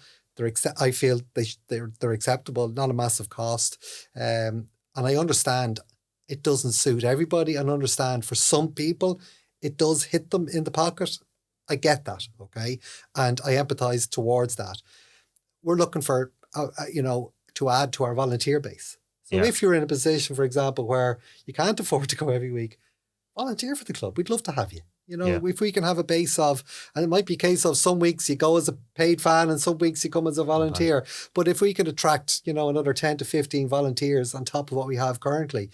I feel they're acceptable, not a massive cost. And I understand it doesn't suit everybody, and understand for some people it does hit them in the pocket. I get that, okay? And I empathise towards that. We're looking for, to add to our volunteer base. So if you're in a position, for example, where you can't afford to go every week, volunteer for the club. We'd love to have you. If we can have a base of, and it might be a case of some weeks you go as a paid fan and some weeks you come as a volunteer. But if we could attract, another 10 to 15 volunteers on top of what we have currently,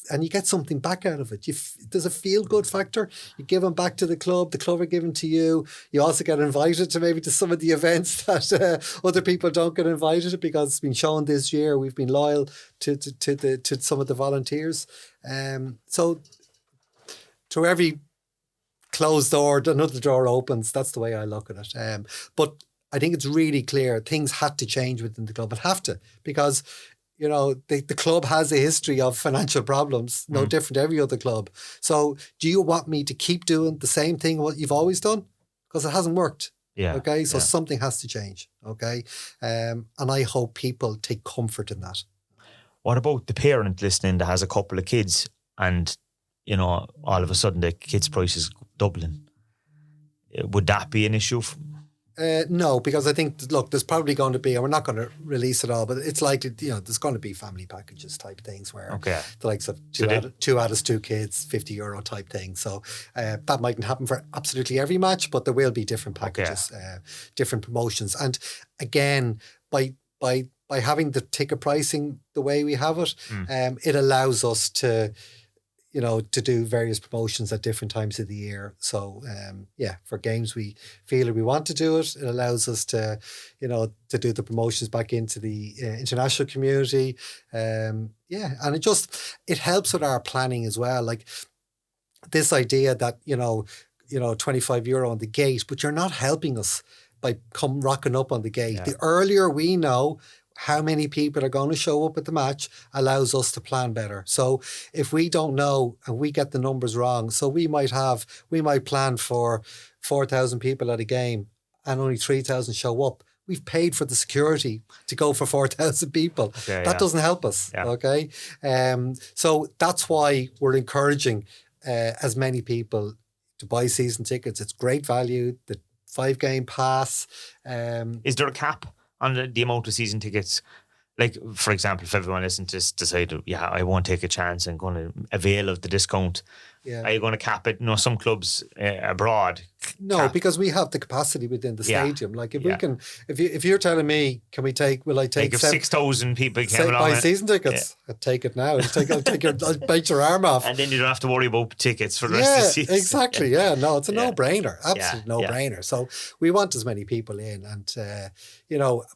and you get something back out of it. There's a feel-good factor. You give them back to the club are giving to you. You also get invited to maybe to some of the events that other people don't get invited to, because it's been shown this year we've been loyal to some of the volunteers. So to every closed door, another door opens. That's the way I look at it. But I think it's really clear things had to change within the club. It have to, because the club has a history of financial problems, no different to every other club. So do you want me to keep doing the same thing what you've always done? Because it hasn't worked. Yeah. Okay. So something has to change. Okay. And I hope people take comfort in that.
What about the parent listening that has a couple of kids and, all of a sudden the kids' price is doubling? Would that be an issue?
No, because I think, look, there's probably going to be, and we're not going to release it all, but it's likely, there's going to be family packages type things where the likes of two adults, two kids, €50 type thing. So that mightn't happen for absolutely every match, but there will be different packages, different promotions. And again, by having the ticket pricing the way we have it, it allows us to do various promotions at different times of the year. So, for games we feel we want to do it, it allows us to, to do the promotions back into the international community. And it helps with our planning as well. Like this idea that, €25 on the gate, but you're not helping us by rocking up on the gate. Yeah. The earlier we know how many people are going to show up at the match allows us to plan better. So if we don't know and we get the numbers wrong, so we might plan for 4,000 people at a game and only 3,000 show up. We've paid for the security to go for 4,000 people. Okay, that doesn't help us. Yeah. Okay. So that's why we're encouraging as many people to buy season tickets. It's great value. The 5-game pass.
Is there a cap on the amount of season tickets? Like, for example, if everyone listening to this decided, I won't take a chance and going to avail of the discount, are you going to cap it? Some clubs abroad.
No, because we have the capacity within the stadium. Like if we can, if you're telling me, will I take
if 6,000 people came along?
Buy season tickets. I'd take it now. I'll bite your arm off.
And then you don't have to worry about tickets for the rest of the season.
Exactly. Yeah, no, it's a no-brainer. Absolute no-brainer. So we want as many people in, and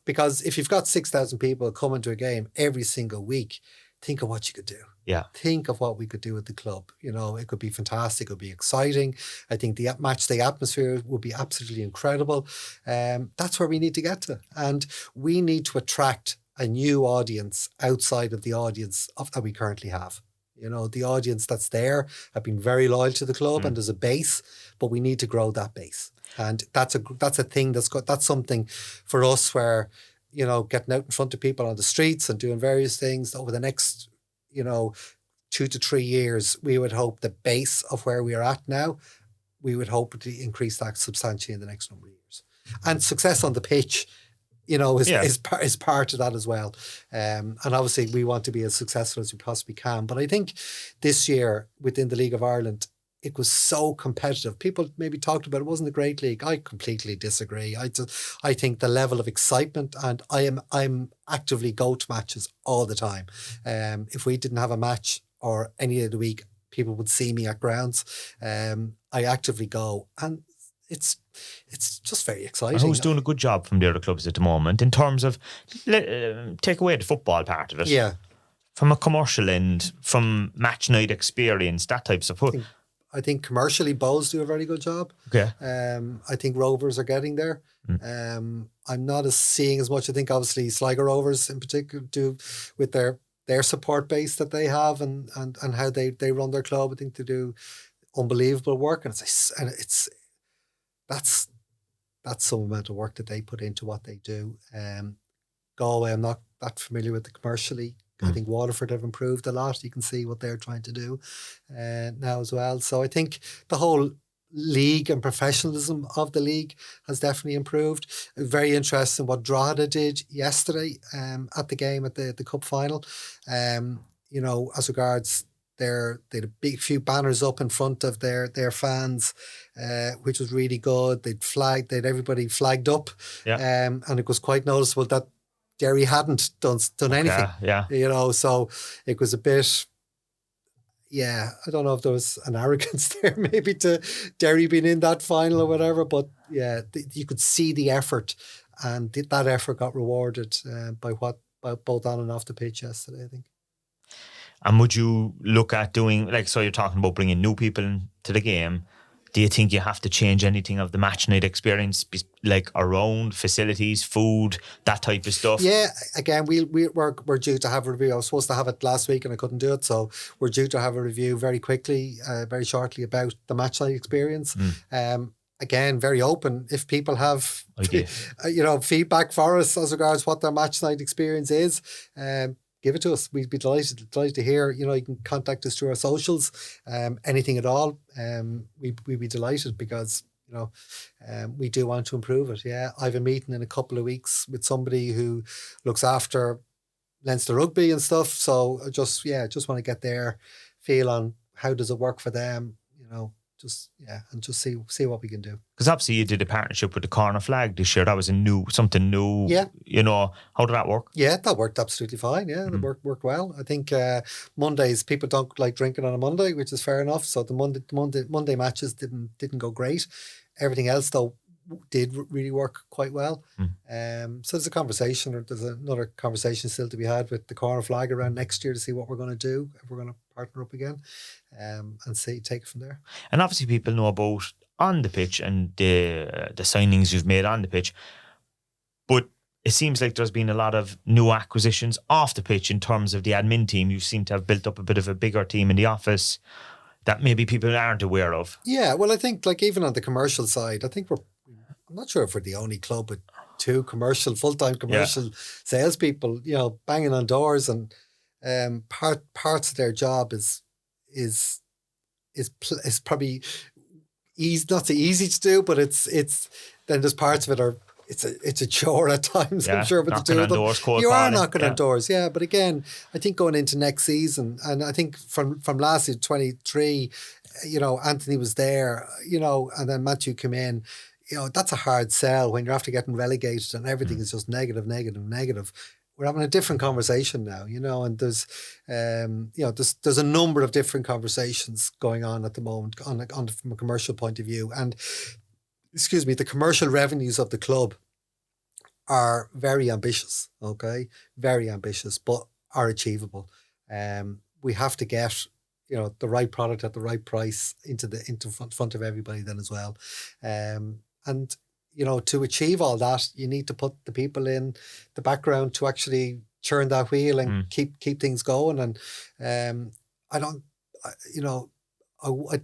because if you've got 6,000 people coming to a game every single week, think of what you could do. Yeah. Think of what we could do with the club. It could be fantastic. It would be exciting. I think the match day atmosphere would be absolutely incredible. That's where we need to get to. And we need to attract a new audience outside of the audience that we currently have. The audience that's there have been very loyal to the club and there's a base, but we need to grow that base. And that's a thing that's something for us where, getting out in front of people on the streets and doing various things over the next 2 to 3 years, we would hope the base of where we are at now, we would hope to increase that substantially in the next number of years. And success on the pitch, is part of that as well. And obviously we want to be as successful as we possibly can. But I think this year within the League of Ireland, it was so competitive. People maybe talked about it wasn't a great league. I completely disagree. I think the level of excitement, and I'm actively go to matches all the time. If we didn't have a match or any of the week, people would see me at grounds. I actively go, and it's just very exciting.
And who's doing a good job from the other clubs at the moment in terms of take away the football part of it?
Yeah.
From a commercial end, from match night experience, that type of stuff.
I think commercially Bows do a very good job.
Okay.
I think Rovers are getting there. I'm not seeing as much. I think obviously Sligo Rovers in particular do with their support base that they have and how they run their club. I think they do unbelievable work, and it's that's some amount of work that they put into what they do. Galway, I'm not that familiar with the commercially. I think Waterford have improved a lot. You can see what they're trying to do now as well. So I think the whole league and professionalism of the league has definitely improved. Very interesting what Drogheda did yesterday at the game at the cup final. As regards they had a big few banners up in front of their fans, which was really good. They'd everybody flagged up, and it was quite noticeable that Derry hadn't done anything. So it was a bit. Yeah, I don't know if there was an arrogance there, maybe to Derry being in that final or whatever, but yeah, you could see the effort, and that effort got rewarded by both on and off the pitch yesterday, I think.
And would you look at doing, so you're talking about bringing new people into the game. Do you think you have to change anything of the match night experience, around facilities, food, that type of stuff?
Yeah, again, we're due to have a review. I was supposed to have it last week and I couldn't do it, so we're due to have a review very quickly, very shortly about the match night experience. Again, very open. If people have, feedback for us as regards what their match night experience is, give it to us. We'd be delighted to hear. You can contact us through our socials, anything at all. We'd be delighted because we do want to improve it. Yeah, I have a meeting in a couple of weeks with somebody who looks after Leinster Rugby and stuff. So just want to get their feel on how does it work for them. And just see what we can do.
Because obviously you did a partnership with the Corner Flag this year. That was something new.
Yeah.
How did that work?
Yeah, that worked absolutely fine. Yeah, it worked well. I think Mondays, people don't like drinking on a Monday, which is fair enough. So the Monday matches didn't go great. Everything else though did really work quite well. So there's a conversation, or there's another conversation still to be had with the Corner Flag around next year to see what we're going to do, if we're going to partner up again, and take it from there.
And obviously people know about on the pitch and the signings you've made on the pitch, but it seems like there's been a lot of new acquisitions off the pitch in terms of the admin team. You seem to have built up a bit of a bigger team in the office that maybe people aren't aware of. Yeah,
well, I think even on the commercial side, I think I'm not sure if we're the only club with two full-time commercial salespeople, banging on doors, and parts of their job is probably not so easy to do, but it's then there's parts of it it's a chore at times. I'm sure, but the two of them, you are knocking on doors. Yeah, but again, I think going into next season, and I think from last year 23, Anthony was there, and then Matthew came in. That's a hard sell when you're after getting relegated and everything is just negative. We're having a different conversation now, and there's a number of different conversations going on at the moment from a commercial point of view. And, the commercial revenues of the club are very ambitious, okay? Very ambitious, but are achievable. We have to get the right product at the right price into front of everybody then as well. And to achieve all that, you need to put the people in the background to actually churn that wheel and keep things going. And I'd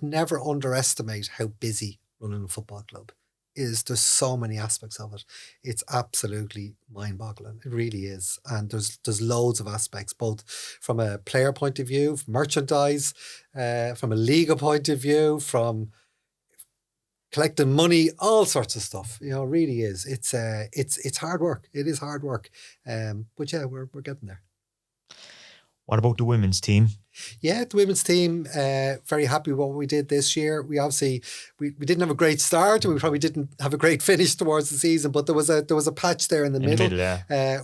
never underestimate how busy running a football club is. There's so many aspects of it. It's absolutely mind-boggling. It really is. And there's loads of aspects, both from a player point of view, from merchandise, from a Liga point of view, from collecting money, all sorts of stuff. It really is. It's hard work. It is hard work. But yeah, we're getting there.
What about the women's team?
Yeah, the women's team, very happy with what we did this year. We obviously we didn't have a great start, and we probably didn't have a great finish towards the season, but there was a patch there in the middle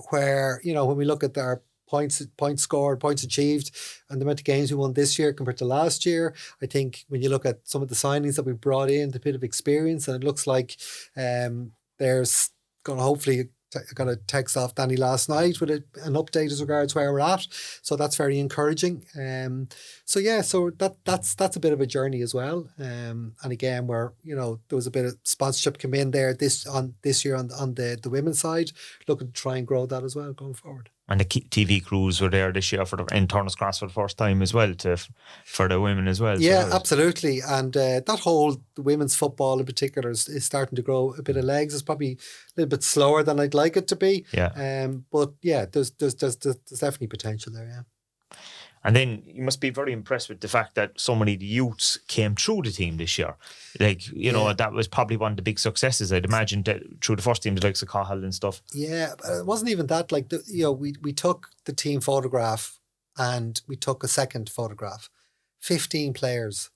where when we look at our points scored, points achieved, and the amount of games we won this year compared to last year, I think when you look at some of the signings that we brought in, the bit of experience, and it looks like there's going to hopefully I got a text off Danny last night with an update as regards where we're at. So that's very encouraging. So that's a bit of a journey as well. And again, where there was a bit of sponsorship come in there this year on the women's side, looking to try and grow that as well going forward.
And the TV crews were there this year in Turner's Cross for the first time as well, for the women as well.
Yeah, so absolutely. And that whole women's football in particular is starting to grow a bit of legs. It's probably a little bit slower than I'd like it to be.
Yeah.
But yeah, there's definitely potential there. Yeah.
And then you must be very impressed with the fact that so many of the youths came through the team this year. Like, that was probably one of the big successes, I'd imagine, that through the first team, the likes of Cahill and stuff.
Yeah, but it wasn't even that. Like, we took the team photograph and we took a second photograph. 15 players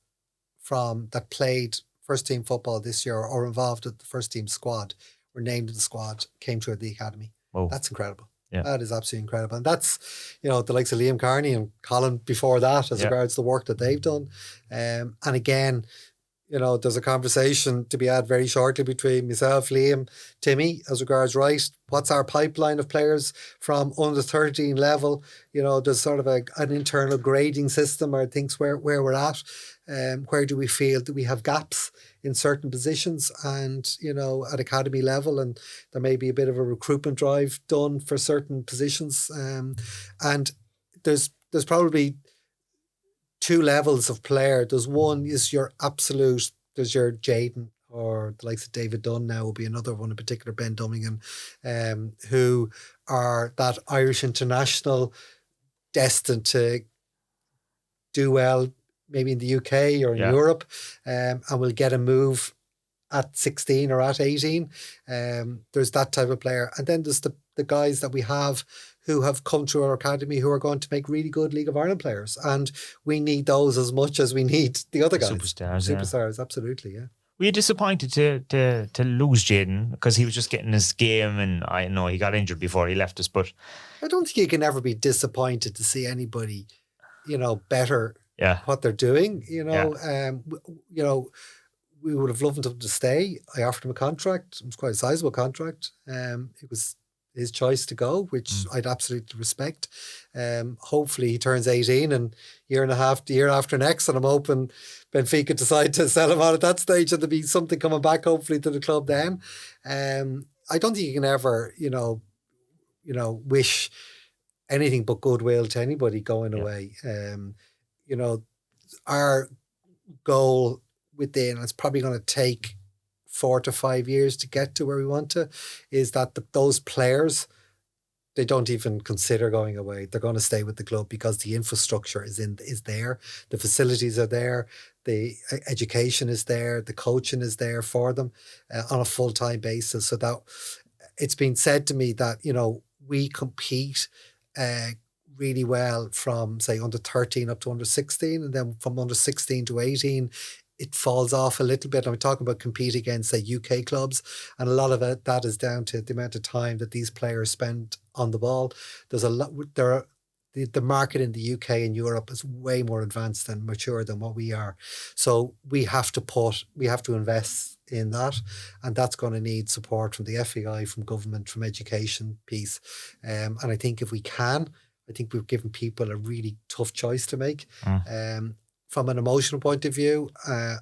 that played first team football this year or involved with the first team squad were named in the squad, came through the academy.
Whoa.
That's incredible.
Yeah.
That is absolutely incredible. And that's, the likes of Liam Carney and Colin before that as regards the work that they've done. And again, there's a conversation to be had very shortly between myself, Liam, Timmy, as regards, right, what's our pipeline of players from under 13 level? There's sort of an internal grading system or things where we're at. Where do we feel that we have gaps in certain positions and, at academy level, and there may be a bit of a recruitment drive done for certain positions. And there's probably two levels of player. There's one is your absolute, there's your Jaden, or the likes of David Dunn now will be another one in particular, Ben Dummingham, who are that Irish international destined to do well, maybe in the UK or in Europe, and will get a move at 16 or at 18. There's that type of player. And then there's the guys that we have who have come through our academy who are going to make really good League of Ireland players. And we need those as much as we need the other guys. Superstars, absolutely, yeah.
Were you disappointed to lose Jaden because he was just getting his game, and I know he got injured before he left us, but
I don't think you can ever be disappointed to see anybody, better what they're doing. We would have loved him to stay. I offered him a contract. It was quite a sizable contract. It was his choice to go, which I'd absolutely respect. Hopefully he turns 18 and year and a half, the year after next, and I'm hoping Benfica decide to sell him on at that stage and there'll be something coming back hopefully to the club then. I don't think you can ever, wish anything but goodwill to anybody going away. Our goal within, it's probably going to take 4 to 5 years to get to where we want to, is that those players, they don't even consider going away. They're going to stay with the club because the infrastructure is there, the facilities are there, the education is there, the coaching is there for them on a full-time basis. So that it's been said to me that, we compete really well from, say, under 13 up to under 16, and then from under 16 to 18, it falls off a little bit. I'm talking about compete against, say, UK clubs, and a lot of that is down to the amount of time that these players spend on the ball. There's a lot. The market in the UK and Europe is way more advanced and mature than what we are. So we have to invest in that, and that's going to need support from the FAI, from government, from education piece. And I think if we can, I think we've given people a really tough choice to make. From an emotional point of view, I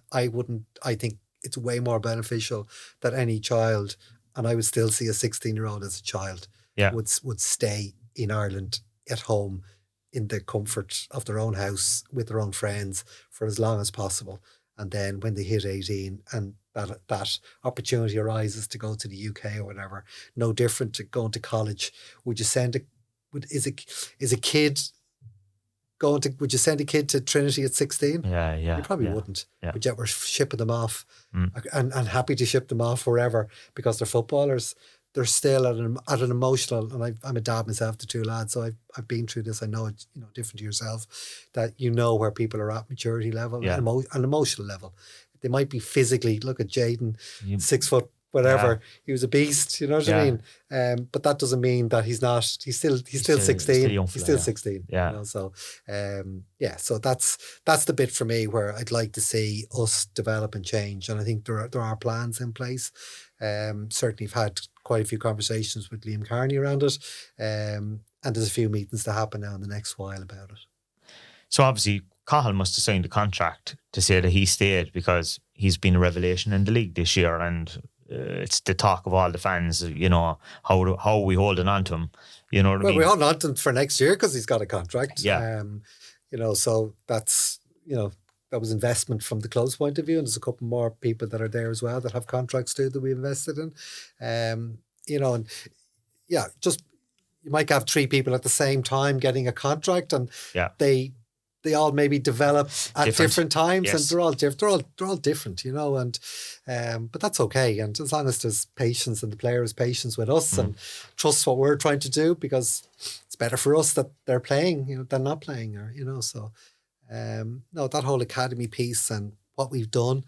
think it's way more beneficial that any child, and I would still see a 16-year-old as a child, would stay in Ireland at home in the comfort of their own house with their own friends for as long as possible. And then when they hit 18 and that opportunity arises to go to the UK or whatever, no different to going to college, would you send would you send a kid to Trinity at 16?
Yeah.
You probably wouldn't.
Yeah.
But yet we're shipping them off and happy to ship them off wherever because they're footballers. They're still at an emotional, and I'm a dad myself to 2 lads, so I've been through this. I know it's different to yourself, that where people are at maturity level and emotional level. They might be physically, look at Jaden, 6 foot whatever, he was a beast, you know what I mean? But that doesn't mean that he's not, he's still 16. He's still 16.
Yeah.
So so that's the bit for me where I'd like to see us develop and change. And I think there are plans in place. Certainly, I've had quite a few conversations with Liam Carney around it, and there's a few meetings to happen now in the next while about it.
So obviously, Cahill must have signed a contract to say that he stayed because he's been a revelation in the league this year, and it's the talk of all the fans. You know, how are we holding on to him? You know what I mean?
Well, we hold on to him for next year because he's got a contract.
Yeah.
You know, so that's, you know, that was investment from the club's point of view, and there's a couple more people that are there as well that have contracts too that we invested in. You know, and yeah, just you might have 3 people at the same time getting a contract, and they all maybe develop at different times, and they're all different. They're all different, you know. And but that's okay. And as long as there's patience and the player has patience with us and trusts what we're trying to do, because it's better for us that they're playing, you know, than not playing, or you know. So no, that whole academy piece and what we've done,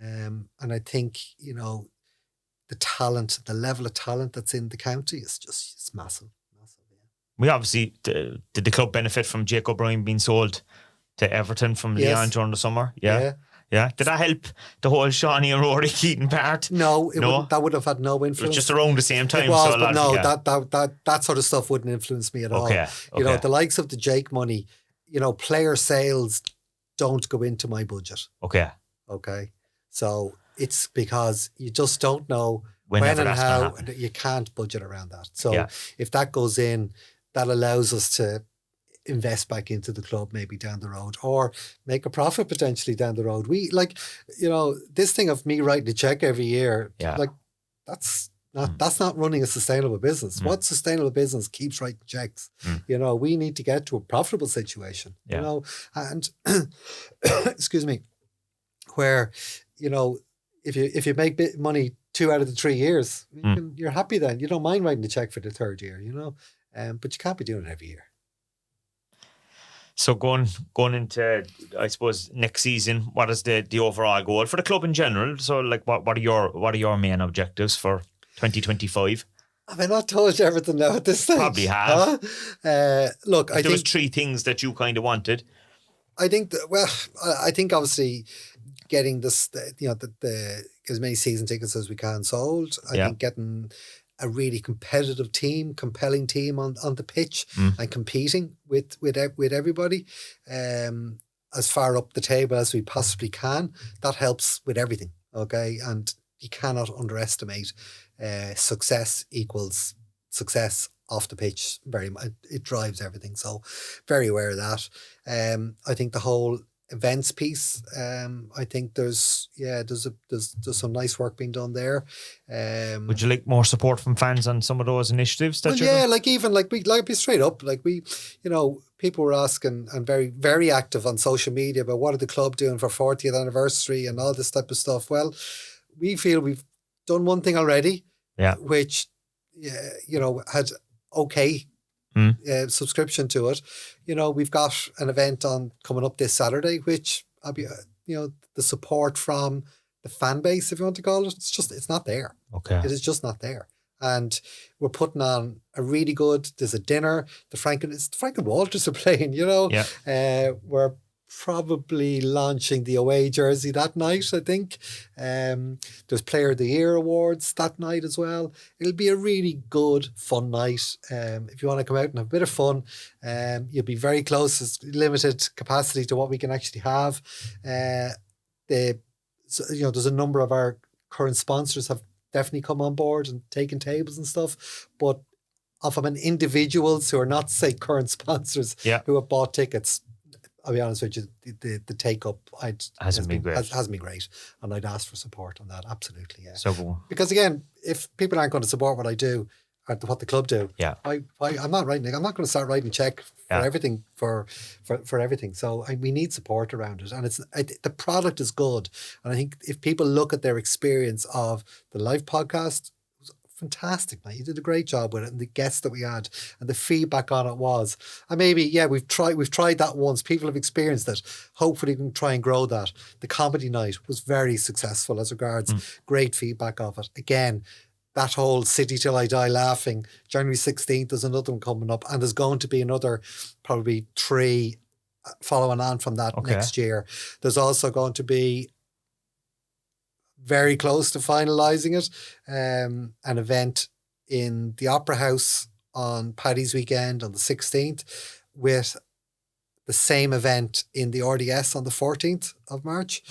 and I think, you know, the talent, the level of talent that's in the county is just it's massive.
We obviously, did the club benefit from Jake O'Brien being sold to Everton from Leon during the summer? Yeah. Did that help the whole Shawnee and Rory Keaton part?
No, that would have had no influence.
It was just around the same time.
It was, but no, that sort of stuff wouldn't influence me at all. You know, the likes of the Jake money, you know, player sales don't go into my budget. Okay. So it's because you just don't know when and how, you can't budget around that. So if that goes in, that allows us to invest back into the club maybe down the road, or make a profit potentially down the road. We, like, you know, this thing of me writing a check every year, like that's not running a sustainable business. What sustainable business keeps writing checks? You know, we need to get to a profitable situation, you know, and excuse me, where, you know, if you make money 2 out of the 3 years, you're happy then. You don't mind writing the check for the 3rd year, you know. But you can't be doing it every year.
So going into, I suppose, next season, what is the overall goal for the club in general? So, like, what are your main objectives for 2025?
Have I not told you everything now at this stage?
Probably have.
Look, I think
there was 3 things that you kind of wanted.
I think I think obviously getting this, you know, the as many season tickets as we can sold. I think getting a really competitive team, compelling team on the pitch and competing with everybody as far up the table as we possibly can. That helps with everything, okay? And you cannot underestimate success equals success off the pitch. Very much, it drives everything. So very aware of that. I think the whole events piece, I think there's some nice work being done there.
Would you like more support from fans on some of those initiatives? That
Be straight up, we, you know, people were asking and very, very active on social media about what are the club doing for 40th anniversary and all this type of stuff. Well, we feel we've done one thing already, which, you know, had okay subscription to it. You know, we've got an event coming up this Saturday, which I'll be, you know, the support from the fan base, if you want to call it, it's not there. It is just not there. And we're putting on a really good, there's a dinner, Frank and Walters are playing, you know. We're probably launching the away jersey that night, I think. There's Player of the Year awards that night as well. It'll be a really good, fun night. If you want to come out and have a bit of fun, you'll be very close. It's limited capacity to what we can actually have. You know, there's a number of our current sponsors have definitely come on board and taken tables and stuff, but from individuals who are not, say, current sponsors who have bought tickets, I'll be honest with you, the take up hasn't been great, and I'd ask for support on that. Absolutely, because again, if people aren't going to support what I do or what the club do, I'm not going to start writing check for everything for everything. So we need support around it, and the product is good, and I think if people look at their experience of the live podcast, fantastic, man. You did a great job with it, and the guests that we had and the feedback on it was, and maybe we've tried that once, people have experienced it, hopefully we can try and grow that. The comedy night was very successful as regards great feedback of it. Again, that whole City Till I Die Laughing, January 16th, there's another one coming up, and there's going to be another probably 3 following on from that next year. There's also going to be very close to finalising it. An event in the Opera House on Paddy's weekend on the 16th, with the same event in the RDS on the 14th of March,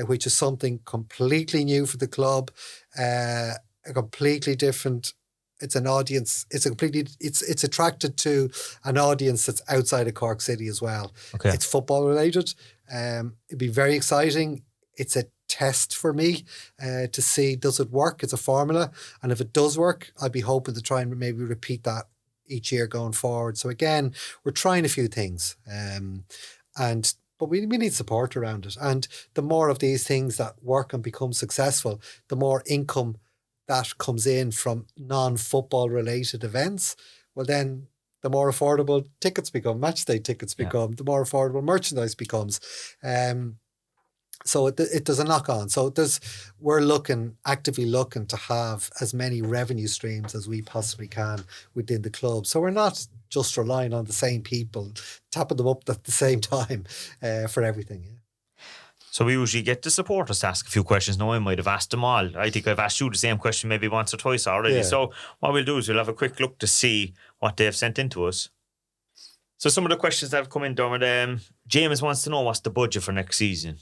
which is something completely new for the club, a completely different. It's an audience. It's attracted to an audience that's outside of Cork City as well. It's football related. It'd be very exciting. It's a test for me to see, does it work? It's a formula, and if it does work, I'd be hoping to try and maybe repeat that each year going forward. So again, we're trying a few things, but we need support around it. And the more of these things that work and become successful, the more income that comes in from non-football related events, well then the more affordable tickets become, match day tickets become, the more affordable merchandise becomes. So it does a knock on. So we're actively looking to have as many revenue streams as we possibly can within the club. So we're not just relying on the same people, tapping them up at the same time for everything.
So we usually get the supporters to ask a few questions. Now I might have asked them all. I think I've asked you the same question maybe once or twice already. So what we'll do is we'll have a quick look to see what they've sent in to us. So some of the questions that have come in, Dermot, James wants to know what's the budget for next season.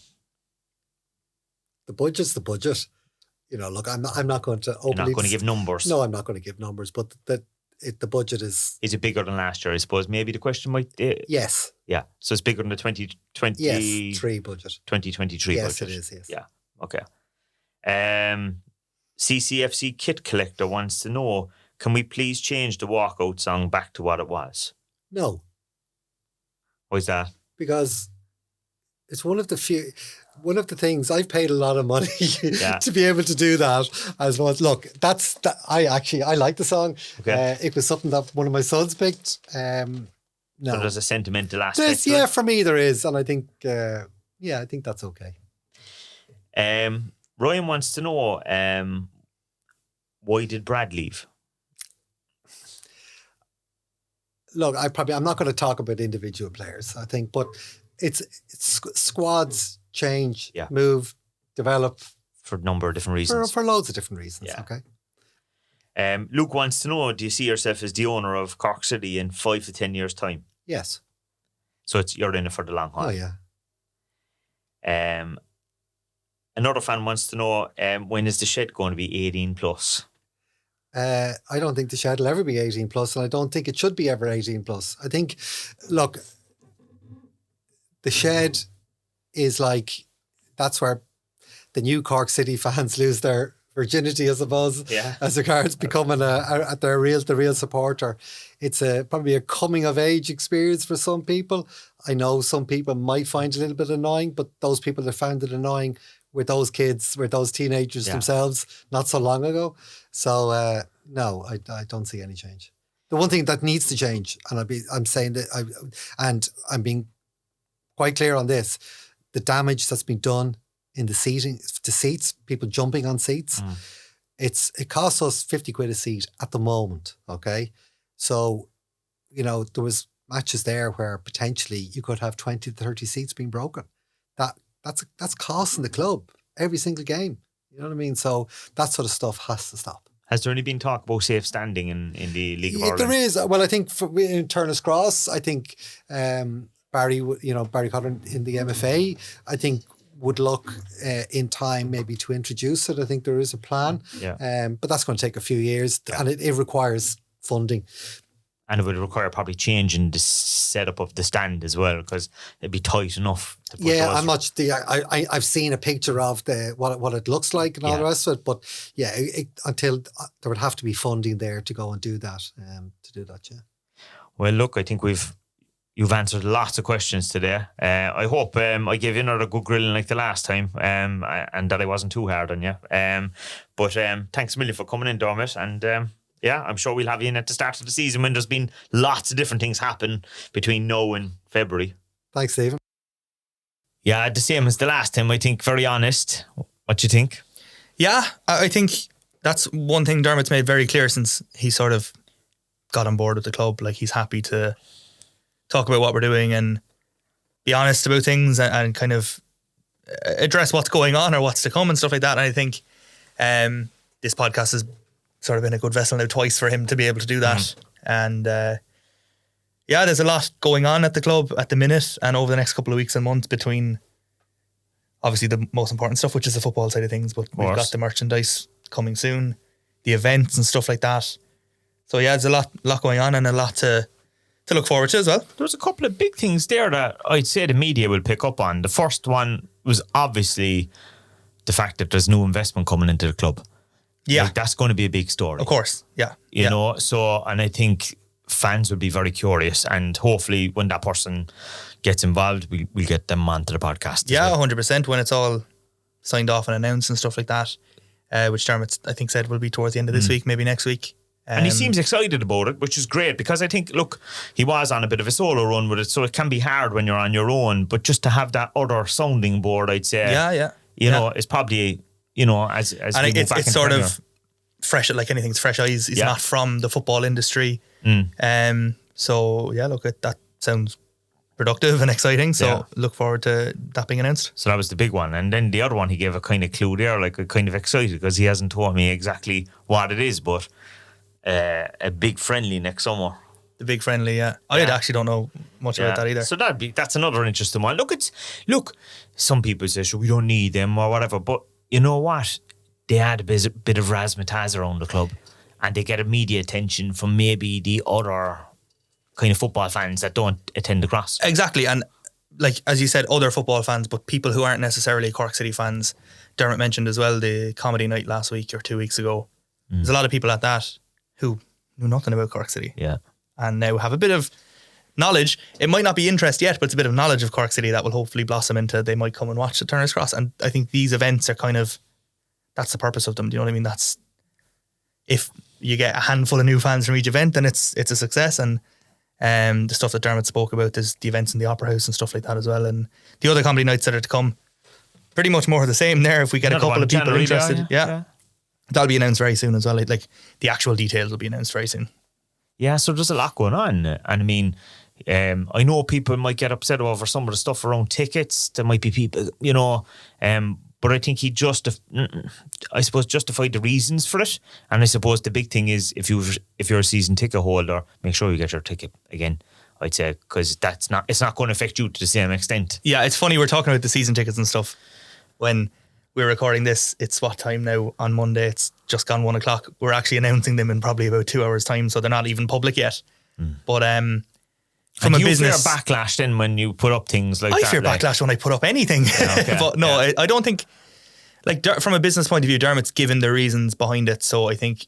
The budget's the budget. Look, I'm not going to openly...
You're not going to give numbers.
No, I'm not going to give numbers, but the budget is... Is
it bigger than last year, I suppose? Maybe the question might...
Yes.
Yeah. So it's bigger than the 2020...
Yes, 3 budget.
2023 budget.
Yes, it is, yes.
Yeah. Okay. CCFC Kit Collector wants to know, can we please change the walkout song back to what it was?
No.
Why is that?
Because it's one of the things I've paid a lot of money to be able to do that as well. Look, I like the song. It was something that one of my sons picked. No,
so there's a sentimental aspect.
For me there is, and I think I think that's okay.
Ryan wants to know, why did Brad leave?
Look, I'm not going to talk about individual players, I think, but it's squads change, move, develop.
For a number of different reasons.
For loads of different reasons, okay.
Luke wants to know, do you see yourself as the owner of Cork City in 5 to 10 years' time?
Yes.
So you're in it for the long haul?
Oh, yeah.
Another fan wants to know, when is the shed going to be 18 plus?
I don't think the shed will ever be 18 plus, and I don't think it should be ever 18 plus. I think, look, the shed is like, that's where the new Cork City fans lose their virginity, I suppose, as regards becoming the real supporter. It's probably a coming of age experience for some people. I know some people might find it a little bit annoying, but those people that found it annoying were those kids, were those teenagers themselves not so long ago. So no, I don't see any change. The one thing that needs to change, and I'm saying that I'm being quite clear on this, the damage that's been done in the seats, people jumping on seats, it costs us 50 quid a seat at the moment, okay? So, there was matches there where potentially you could have 20 to 30 seats being broken. That's costing the club every single game. You know what I mean? So that sort of stuff has to stop.
Has there only been talk about safe standing in the League of Ireland?
There is. Well, I think in Turner's Cross, I think Barry Cotter in the MFA, I think would look in time maybe to introduce it. I think there is a plan. But that's going to take a few years, and it requires funding.
And it would require probably changing the setup of the stand as well, because it'd be tight enough to put those.
I've seen a picture of what it looks like and all the rest of it, but until there would have to be funding there to go and do that.
Well, look, I think you've answered lots of questions today. I hope I gave you another good grilling like the last time, and that I wasn't too hard on you. But thanks a million for coming in, Dermot, and I'm sure we'll have you in at the start of the season when there's been lots of different things happen between now and February.
Thanks, Stephen.
Yeah, the same as the last time, I think, very honest. What do you think?
Yeah, I think that's one thing Dermot's made very clear since he sort of got on board with the club. Like, he's happy to talk about what we're doing and be honest about things and kind of address what's going on or what's to come and stuff like that. And I think this podcast has sort of been a good vessel now twice for him to be able to do that. And there's a lot going on at the club at the minute and over the next couple of weeks and months, between obviously the most important stuff, which is the football side of things, but we've got the merchandise coming soon, the events and stuff like that. So there's a lot going on and a lot to look forward to as well.
There's a couple of big things there that I'd say the media will pick up on. The first one was obviously the fact that there's new investment coming into the club.
Yeah.
Like, that's going to be a big story.
Of course, yeah.
You know, so, and I think fans will be very curious, and hopefully when that person gets involved, we'll get them onto the podcast.
Yeah, 100%, when it's all signed off and announced and stuff like that, which Dermot, I think, said will be towards the end of this week, maybe next week.
And he seems excited about it, which is great, because I think, look, he was on a bit of a solo run with it, so it can be hard when you're on your own, but just to have that other sounding board, I'd say, you know, is probably, you know, as
and
we move back
it's sort of fresh, like anything's fresh eyes. He's not from the football industry. So, look, that sounds productive and exciting, so look forward to that being announced.
So that was the big one. And then the other one, he gave a kind of clue there, like, kind of excited because he hasn't told me exactly what it is, but a big friendly next summer.
The big friendly, I actually don't know much about that either.
So that's another interesting one. Look, some people say, sure, we don't need them or whatever, but you know what? They add a bit of razzmatazz around the club, and they get immediate attention from maybe the other kind of football fans that don't attend the Cross.
Exactly, and like as you said, other football fans, but people who aren't necessarily Cork City fans. Dermot mentioned as well the comedy night last week or 2 weeks ago. There's a lot of people at that who knew nothing about Cork City.
Yeah.
And now have a bit of knowledge. It might not be interest yet, but it's a bit of knowledge of Cork City that will hopefully blossom into they might come and watch the Turner's Cross. And I think these events are kind of, that's the purpose of them. Do you know what I mean? That's, if you get a handful of new fans from each event, then it's a success. And the stuff that Dermot spoke about, there's the events in the Opera House and stuff like that as well. And the other comedy nights that are to come, pretty much more of the same there. If we get a couple of people interested, that'll be announced very soon as well. Like the actual details will be announced very soon.
Yeah, so there's a lot going on. And I mean, I know people might get upset over some of the stuff around tickets. There might be people, you know, but I think he justified the reasons for it. And I suppose the big thing is if you're a season ticket holder, make sure you get your ticket again, I'd say, because it's not going to affect you to the same extent.
Yeah, it's funny, we're talking about the season tickets and stuff. When we're recording this, it's what time now on Monday? It's just gone 1 o'clock. We're actually announcing them in probably about 2 hours' time, so they're not even public yet. But from a business,
fear backlash then when you put up things like that?
I fear backlash when I put up anything. But no, I don't think, like, from a business point of view, Dermot's given the reasons behind it, so I think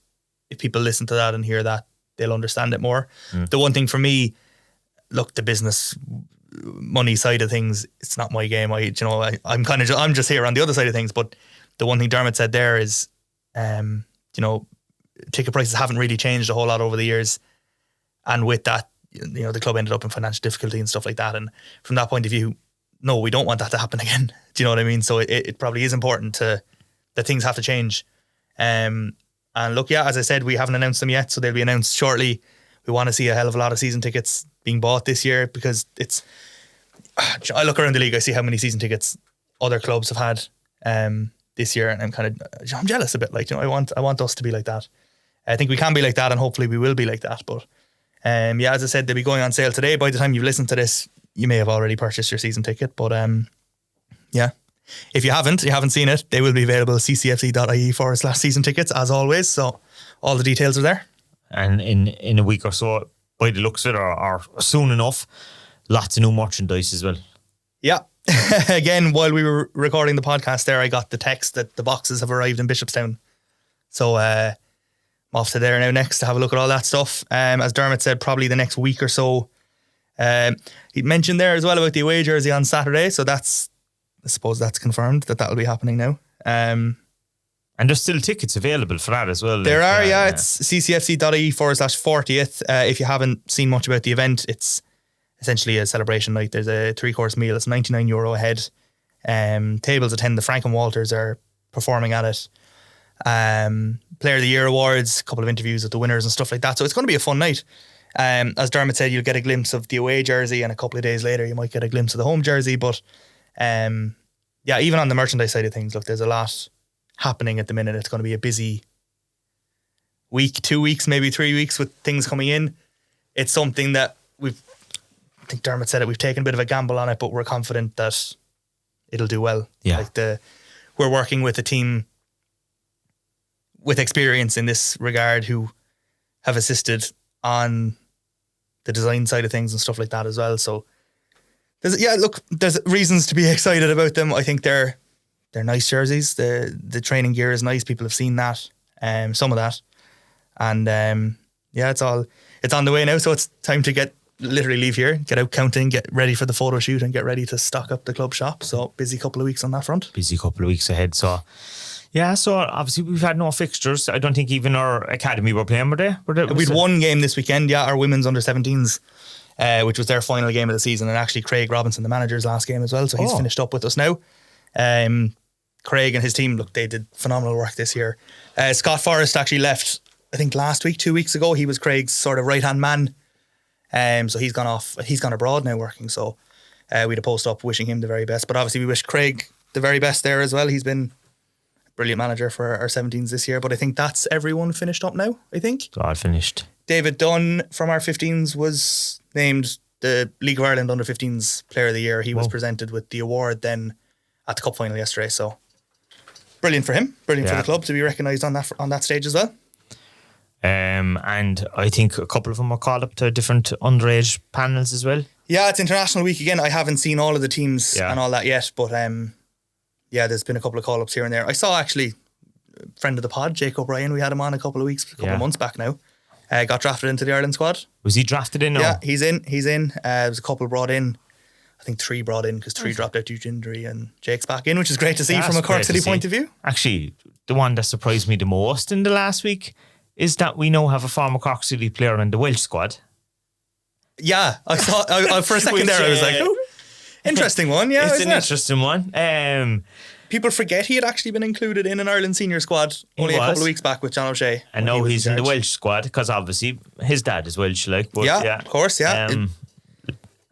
if people listen to that and hear that, they'll understand it more. The one thing for me, look, the business money side of things, it's not my game. I'm just here on the other side of things. But the one thing Dermot said there is, ticket prices haven't really changed a whole lot over the years, and with that, the club ended up in financial difficulty and stuff like that. And from that point of view, no, we don't want that to happen again. Do you know what I mean? So it probably is important that things have to change. And look, as I said, we haven't announced them yet, so they'll be announced shortly. We want to see a hell of a lot of season tickets being bought this year, because I look around the league, I see how many season tickets other clubs have had this year, and I'm jealous a bit. Like, I want us to be like that. I think we can be like that, and hopefully we will be like that. But as I said, they'll be going on sale today. By the time you've listened to this, you may have already purchased your season ticket. But if you haven't seen it, they will be available at ccfc.ie/season tickets as always. So all the details are there.
And in a week or so, by the looks of it, or soon enough, lots of new merchandise as well. Yeah.
Again, while we were recording the podcast there, I got the text that the boxes have arrived in Bishopstown. So I'm off to there now next to have a look at all that stuff. As Dermot said, probably the next week or so. He mentioned there as well about the away jersey on Saturday. So I suppose that's confirmed that will be happening now.
And there's still tickets available for that as well.
There are, It's ccfc.ie/40th. If you haven't seen much about the event, it's essentially a celebration night. There's a 3-course meal. It's €99 a head. Tables attend. The Frank and Walters are performing at it. Player of the Year awards, a couple of interviews with the winners and stuff like that. So it's going to be a fun night. As Dermot said, you'll get a glimpse of the away jersey, and a couple of days later you might get a glimpse of the home jersey. But yeah, even on the merchandise side of things, look, there's a lot happening at the minute. It's going to be a busy week, 2 weeks, maybe 3 weeks with things coming in. It's something that I think Dermot said it, we've taken a bit of a gamble on it, but we're confident that it'll do well.
Yeah.
Like we're working with a team with experience in this regard who have assisted on the design side of things and stuff like that as well. So there's reasons to be excited about them. I think they're nice jerseys. The training gear is nice. People have seen that, some of that, and it's on the way now. So it's time to literally leave here, get out counting, get ready for the photo shoot, and get ready to stock up the club shop. So busy couple of weeks on that front.
Busy couple of weeks ahead. So yeah, so obviously we've had no fixtures. I don't think even our academy were playing, were they?
We'd one game this weekend, yeah, our women's under 17s, which was their final game of the season, and actually Craig Robinson, the manager's last game as well, so he's finished up with us now. Craig and his team, look, they did phenomenal work this year. Scott Forrest actually left, I think last week, 2 weeks ago. He was Craig's sort of right-hand man. So he's gone off, he's gone abroad now working, so we had a post up wishing him the very best. But obviously we wish Craig the very best there as well. He's been a brilliant manager for our 17s this year, but I think that's everyone finished up now, I think.
All finished.
David Dunn from our 15s was named the League of Ireland under 15s player of the year. He was presented with the award then at the cup final yesterday, so brilliant for him, brilliant for the club to be recognised on that stage as well.
And I think a couple of them were called up to different underage panels as well.
Yeah, it's International Week again. I haven't seen all of the teams and all that yet, but there's been a couple of call-ups here and there. I saw actually a friend of the pod, Jake O'Brien, we had him on a couple of months back now. Got drafted into the Ireland squad.
Was he drafted in?
Yeah, he's in. There was a couple brought in. I think 3 brought in because 3 dropped out due to injury, and Jake's back in, which is great to see from a Cork City point of view.
Actually, the one that surprised me the most in the last week is that we now have a former Cork City player in the Welsh squad.
Yeah, I thought for a second there I was like, oh, interesting one. Yeah,
it's an interesting one.
People forget he had actually been included in an Ireland senior squad only a couple of weeks back with John O'Shea.
And now he's in the Welsh squad because obviously his dad is Welsh, like. But
yeah, of course, yeah.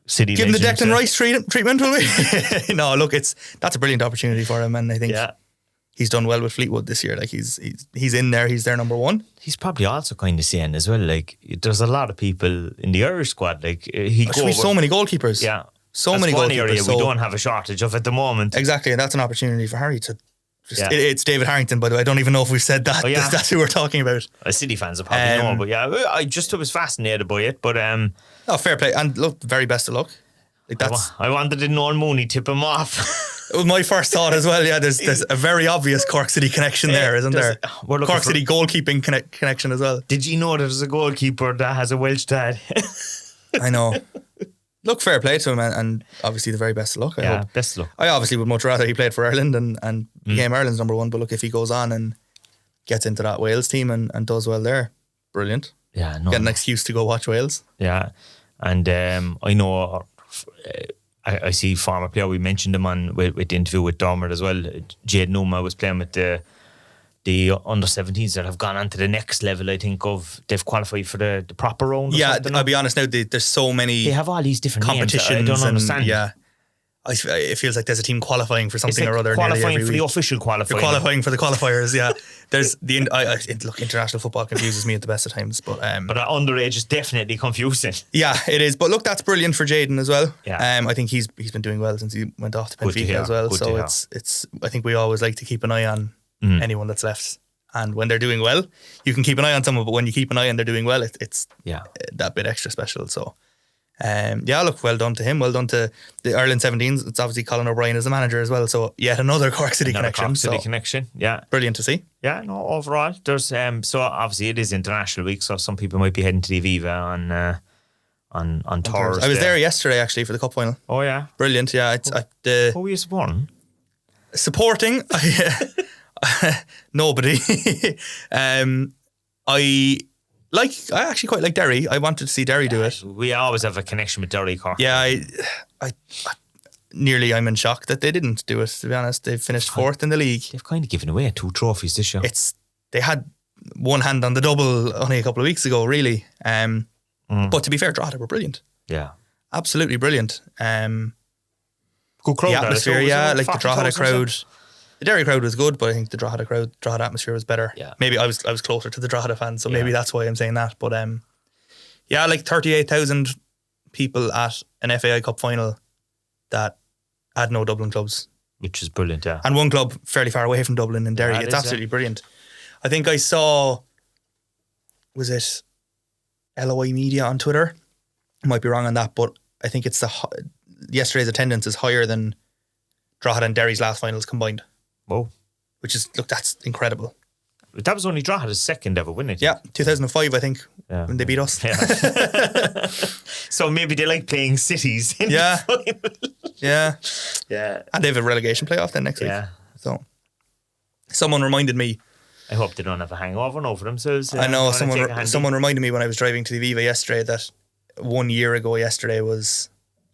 City
give him the Declan Rice treatment, will we? No, look, that's a brilliant opportunity for him, and I think he's done well with Fleetwood this year. Like he's in there, he's their number one.
He's probably also kind of saying as well, like there's a lot of people in the Irish squad. Like
so many goalkeepers.
Yeah.
So many
one
goalkeepers.
Area we don't have a shortage of at the moment.
Exactly, and that's an opportunity for Harry to it's David Harrington, by the way. I don't even know if we've said that. That's who we're talking about.
City fans will probably know, but I just was fascinated by it. But
fair play, and look, very best of luck. Like
I wanted to Noel Mooney tip him off.
It was my first thought as well. Yeah, there's a very obvious Cork City connection there, isn't there? Cork City goalkeeping connection as well.
Did you know there's a goalkeeper that has a Welsh dad?
I know. Look, fair play to him, and obviously the very best of luck. I hope.
Best of luck.
I obviously would much rather he played for Ireland and became Ireland's number one. But look, if he goes on and gets into that Wales team and does well there, brilliant.
Yeah,
get an excuse to go watch Wales.
Yeah, and I know. I see former player, we mentioned him on with the interview with Dermot as well. Jade Numa was playing with the under 17s that have gone on to the next level. I think they've qualified for the proper round.
Yeah, I'll be honest now. There's so many.
They have all these different
competitions.
I don't understand.
Yeah, it feels like there's a team qualifying for something or other.
Qualifying for the official qualifying.
They're qualifying for the qualifiers. Yeah, there's look, international football confuses me at the best of times, but
underage is definitely confusing.
Yeah, it is. But look, that's brilliant for Jaden as well.
Yeah,
I think he's been doing well since he went off to Benfica as well. So it's. I think we always like to keep an eye on anyone that's left. And when they're doing well, you can keep an eye on someone, but when you keep an eye on they're doing well, it's that bit extra special. So, look, well done to him. Well done to the Ireland 17s. It's obviously Colin O'Brien as the manager as well. So, yet another Cork City connection.
Cork City connection, yeah.
Brilliant to see.
Yeah, no, overall, there's so obviously it is International Week, so some people might be heading to the Viva on Thursday.
I was there yesterday actually for the cup final.
Oh yeah,
brilliant. Yeah,
who were you supporting?
Supporting. Nobody. I actually quite like Derry. I wanted to see Derry do it.
We always have a connection with Derry Cork.
Yeah, I'm in shock that they didn't do it, to be honest. They've finished fourth in the league.
They've kind of given away 2 trophies this year.
They had one hand on the double only a couple of weeks ago, really. But to be fair, Drogheda were brilliant.
Yeah.
Absolutely brilliant.
Good crowd.
The
there,
atmosphere,
so was
yeah,
it
like the Drogheda
40,000 or
crowd. The Derry crowd was good, but I think the Drogheda atmosphere was better.
Yeah.
Maybe I was closer to the Drogheda fans, so maybe
Yeah.
that's why I'm saying that. But yeah, like 38,000 people at an FAI Cup final that had no Dublin clubs.
Which is brilliant, yeah.
And one club fairly far away from Dublin in Derry.
Yeah, it
It's
is,
absolutely brilliant. I think I saw, was it LOI Media on Twitter? I might be wrong on that, but I think it's yesterday's attendance is higher than Drogheda and Derry's last finals combined.
Whoa.
Which is, look, that's incredible.
That was only Drogheda's second ever, wasn't it?
Yeah, 2005, I think,
Yeah.
when they beat us.
Yeah. So maybe they like playing cities. In
Yeah.
the final.
Yeah.
Yeah.
And they have a relegation playoff then next week.
Yeah.
So, someone reminded me,
I hope they don't have a hangover over themselves.
I know,
Wanna take a handy.
someone reminded me when I was driving to the Viva yesterday that 1 year ago yesterday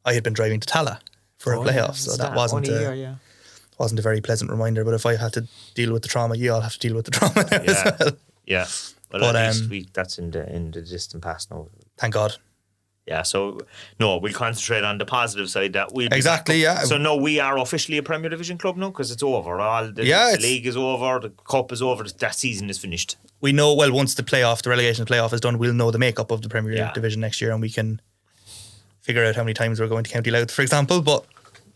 I had been driving to Tala for a playoff. So that wasn't
only a year, yeah.
wasn't a very pleasant reminder. But if I had to deal with the trauma, you all have to deal with the trauma now as
Yeah.
well.
Yeah. Well,
But,
at least that's in the distant past now.
Thank God.
Yeah, so no, we'll concentrate on the positive side. That we'll be
Exactly,
back up.
yeah.
So no, we are officially a Premier Division club now because it's over. The league is over, the cup is over, that season is finished.
We know, well, once the relegation playoff is done, we'll know the makeup of the Premier Division next year and we can figure out how many times we're going to County Louth, for example. But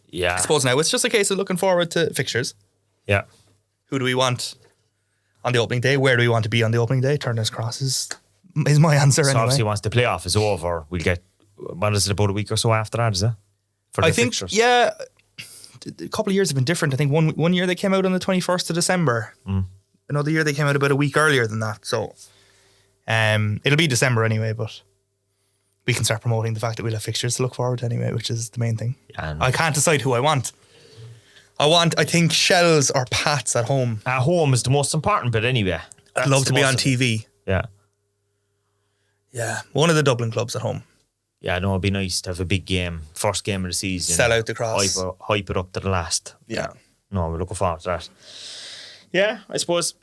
Yeah,
I suppose now it's just a case of looking forward to fixtures.
yeah.
Who do we want on the opening day? Where do we want to be on the opening day? Turner's Cross is my answer
So
anyway.
obviously, once the playoff is over, we'll get what is it, about a week or so after that, is it? For the
I think,
fixtures.
yeah, a couple of years have been different. I think one year they came out on the 21st of December. Another year they came out about a week earlier than that. So it'll be December anyway, but we can start promoting the fact that we'll have fixtures to look forward to anyway, which is the main thing.
Yeah,
I can't decide who I want. I think Shells or Pats at home.
At home is the most important bit anyway.
I'd love to be on TV.
Yeah.
Yeah. One of the Dublin clubs at home.
Yeah, no, it'd be nice to have a big game, first game of the season.
Sell out the Cross.
Hype it up to the last.
Yeah.
No, we're looking forward to that. Yeah, I suppose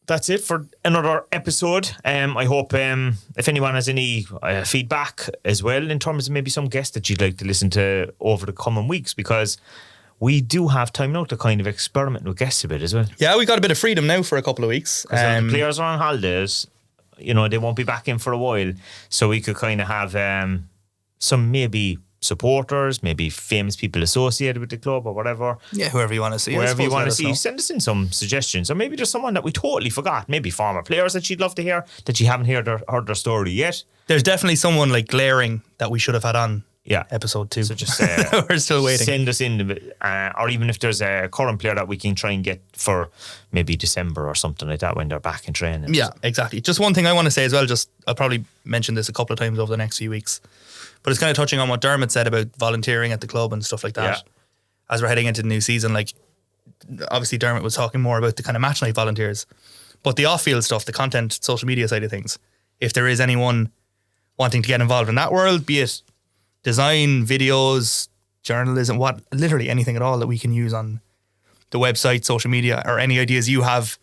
that's it for another episode. I hope if anyone has any feedback as well in terms of maybe some guests that you'd like to listen to over the coming weeks, because we do have time now to kind of experiment with guests a bit as well.
Yeah, we got a bit of freedom now for a couple of weeks.
The players are on holidays. You know, they won't be back in for a while. So we could kind of have some maybe supporters, maybe famous people associated with the club or whatever.
Yeah, whoever you want to see.
Wherever you want to see, send us in some suggestions. Or maybe there's someone that we totally forgot. Maybe former players that you'd love to hear that you haven't heard their story yet.
There's definitely someone like glaring that we should have had on
Yeah.
episode 2.
So just
we're still waiting.
Send us in, or even if there's a current player that we can try and get for maybe December or something like that when they're back in training.
Yeah, exactly. Just one thing I want to say as well, I'll probably mention this a couple of times over the next few weeks, but it's kind of touching on what Dermot said about volunteering at the club and stuff like that.
Yeah.
As we're heading into the new season, like obviously Dermot was talking more about the kind of match night volunteers, but the off-field stuff, the content, social media side of things, if there is anyone wanting to get involved in that world, be it design, videos, journalism, literally anything at all that we can use on the website, social media, or any ideas you have,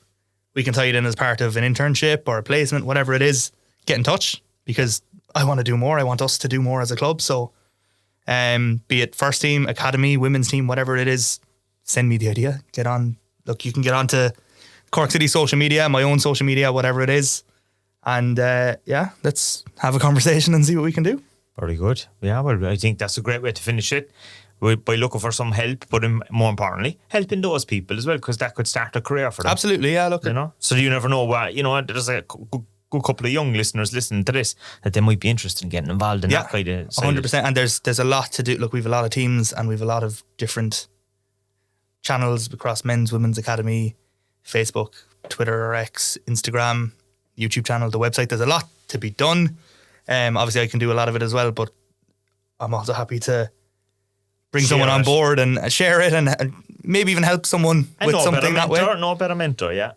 we can tie it in as part of an internship or a placement, whatever it is. Get in touch, because I want to do more. I want us to do more as a club. So be it first team, academy, women's team, whatever it is, send me the idea. Get on. Look, you can get on to Cork City social media, my own social media, whatever it is. And let's have a conversation and see what we can do.
Very good. Yeah, well, I think that's a great way to finish it, by looking for some help, but more importantly, helping those people as well, because that could start a career for them.
Absolutely, yeah. Look,
You know, so you never know what, there's a good couple of young listeners listening to this that they might be interested in getting involved in that kind of side.
100%. And there's a lot to do. Look, we've a lot of teams and we've a lot of different channels across men's, women's academy, Facebook, Twitter or X, Instagram, YouTube channel, the website. There's a lot to be done. Obviously I can do a lot of it as well, but I'm also happy to bring someone on board and share it and maybe even help someone with something that way.
No better mentor, yeah.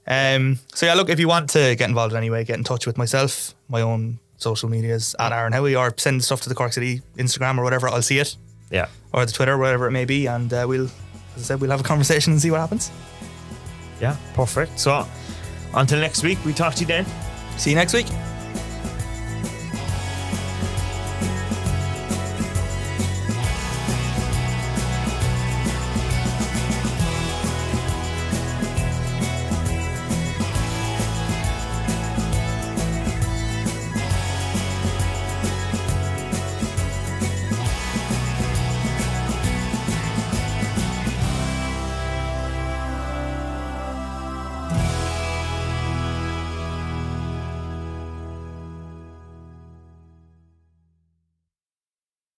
So yeah, look, if you want to get involved in any way, get in touch with myself, my own social medias at Aaron Howie, or send stuff to the Cork City Instagram or whatever. I'll see it.
Yeah.
Or the Twitter, whatever it may be, and we'll have a conversation and see what happens.
Yeah, perfect. So until next week, we talk to you then.
See you next week.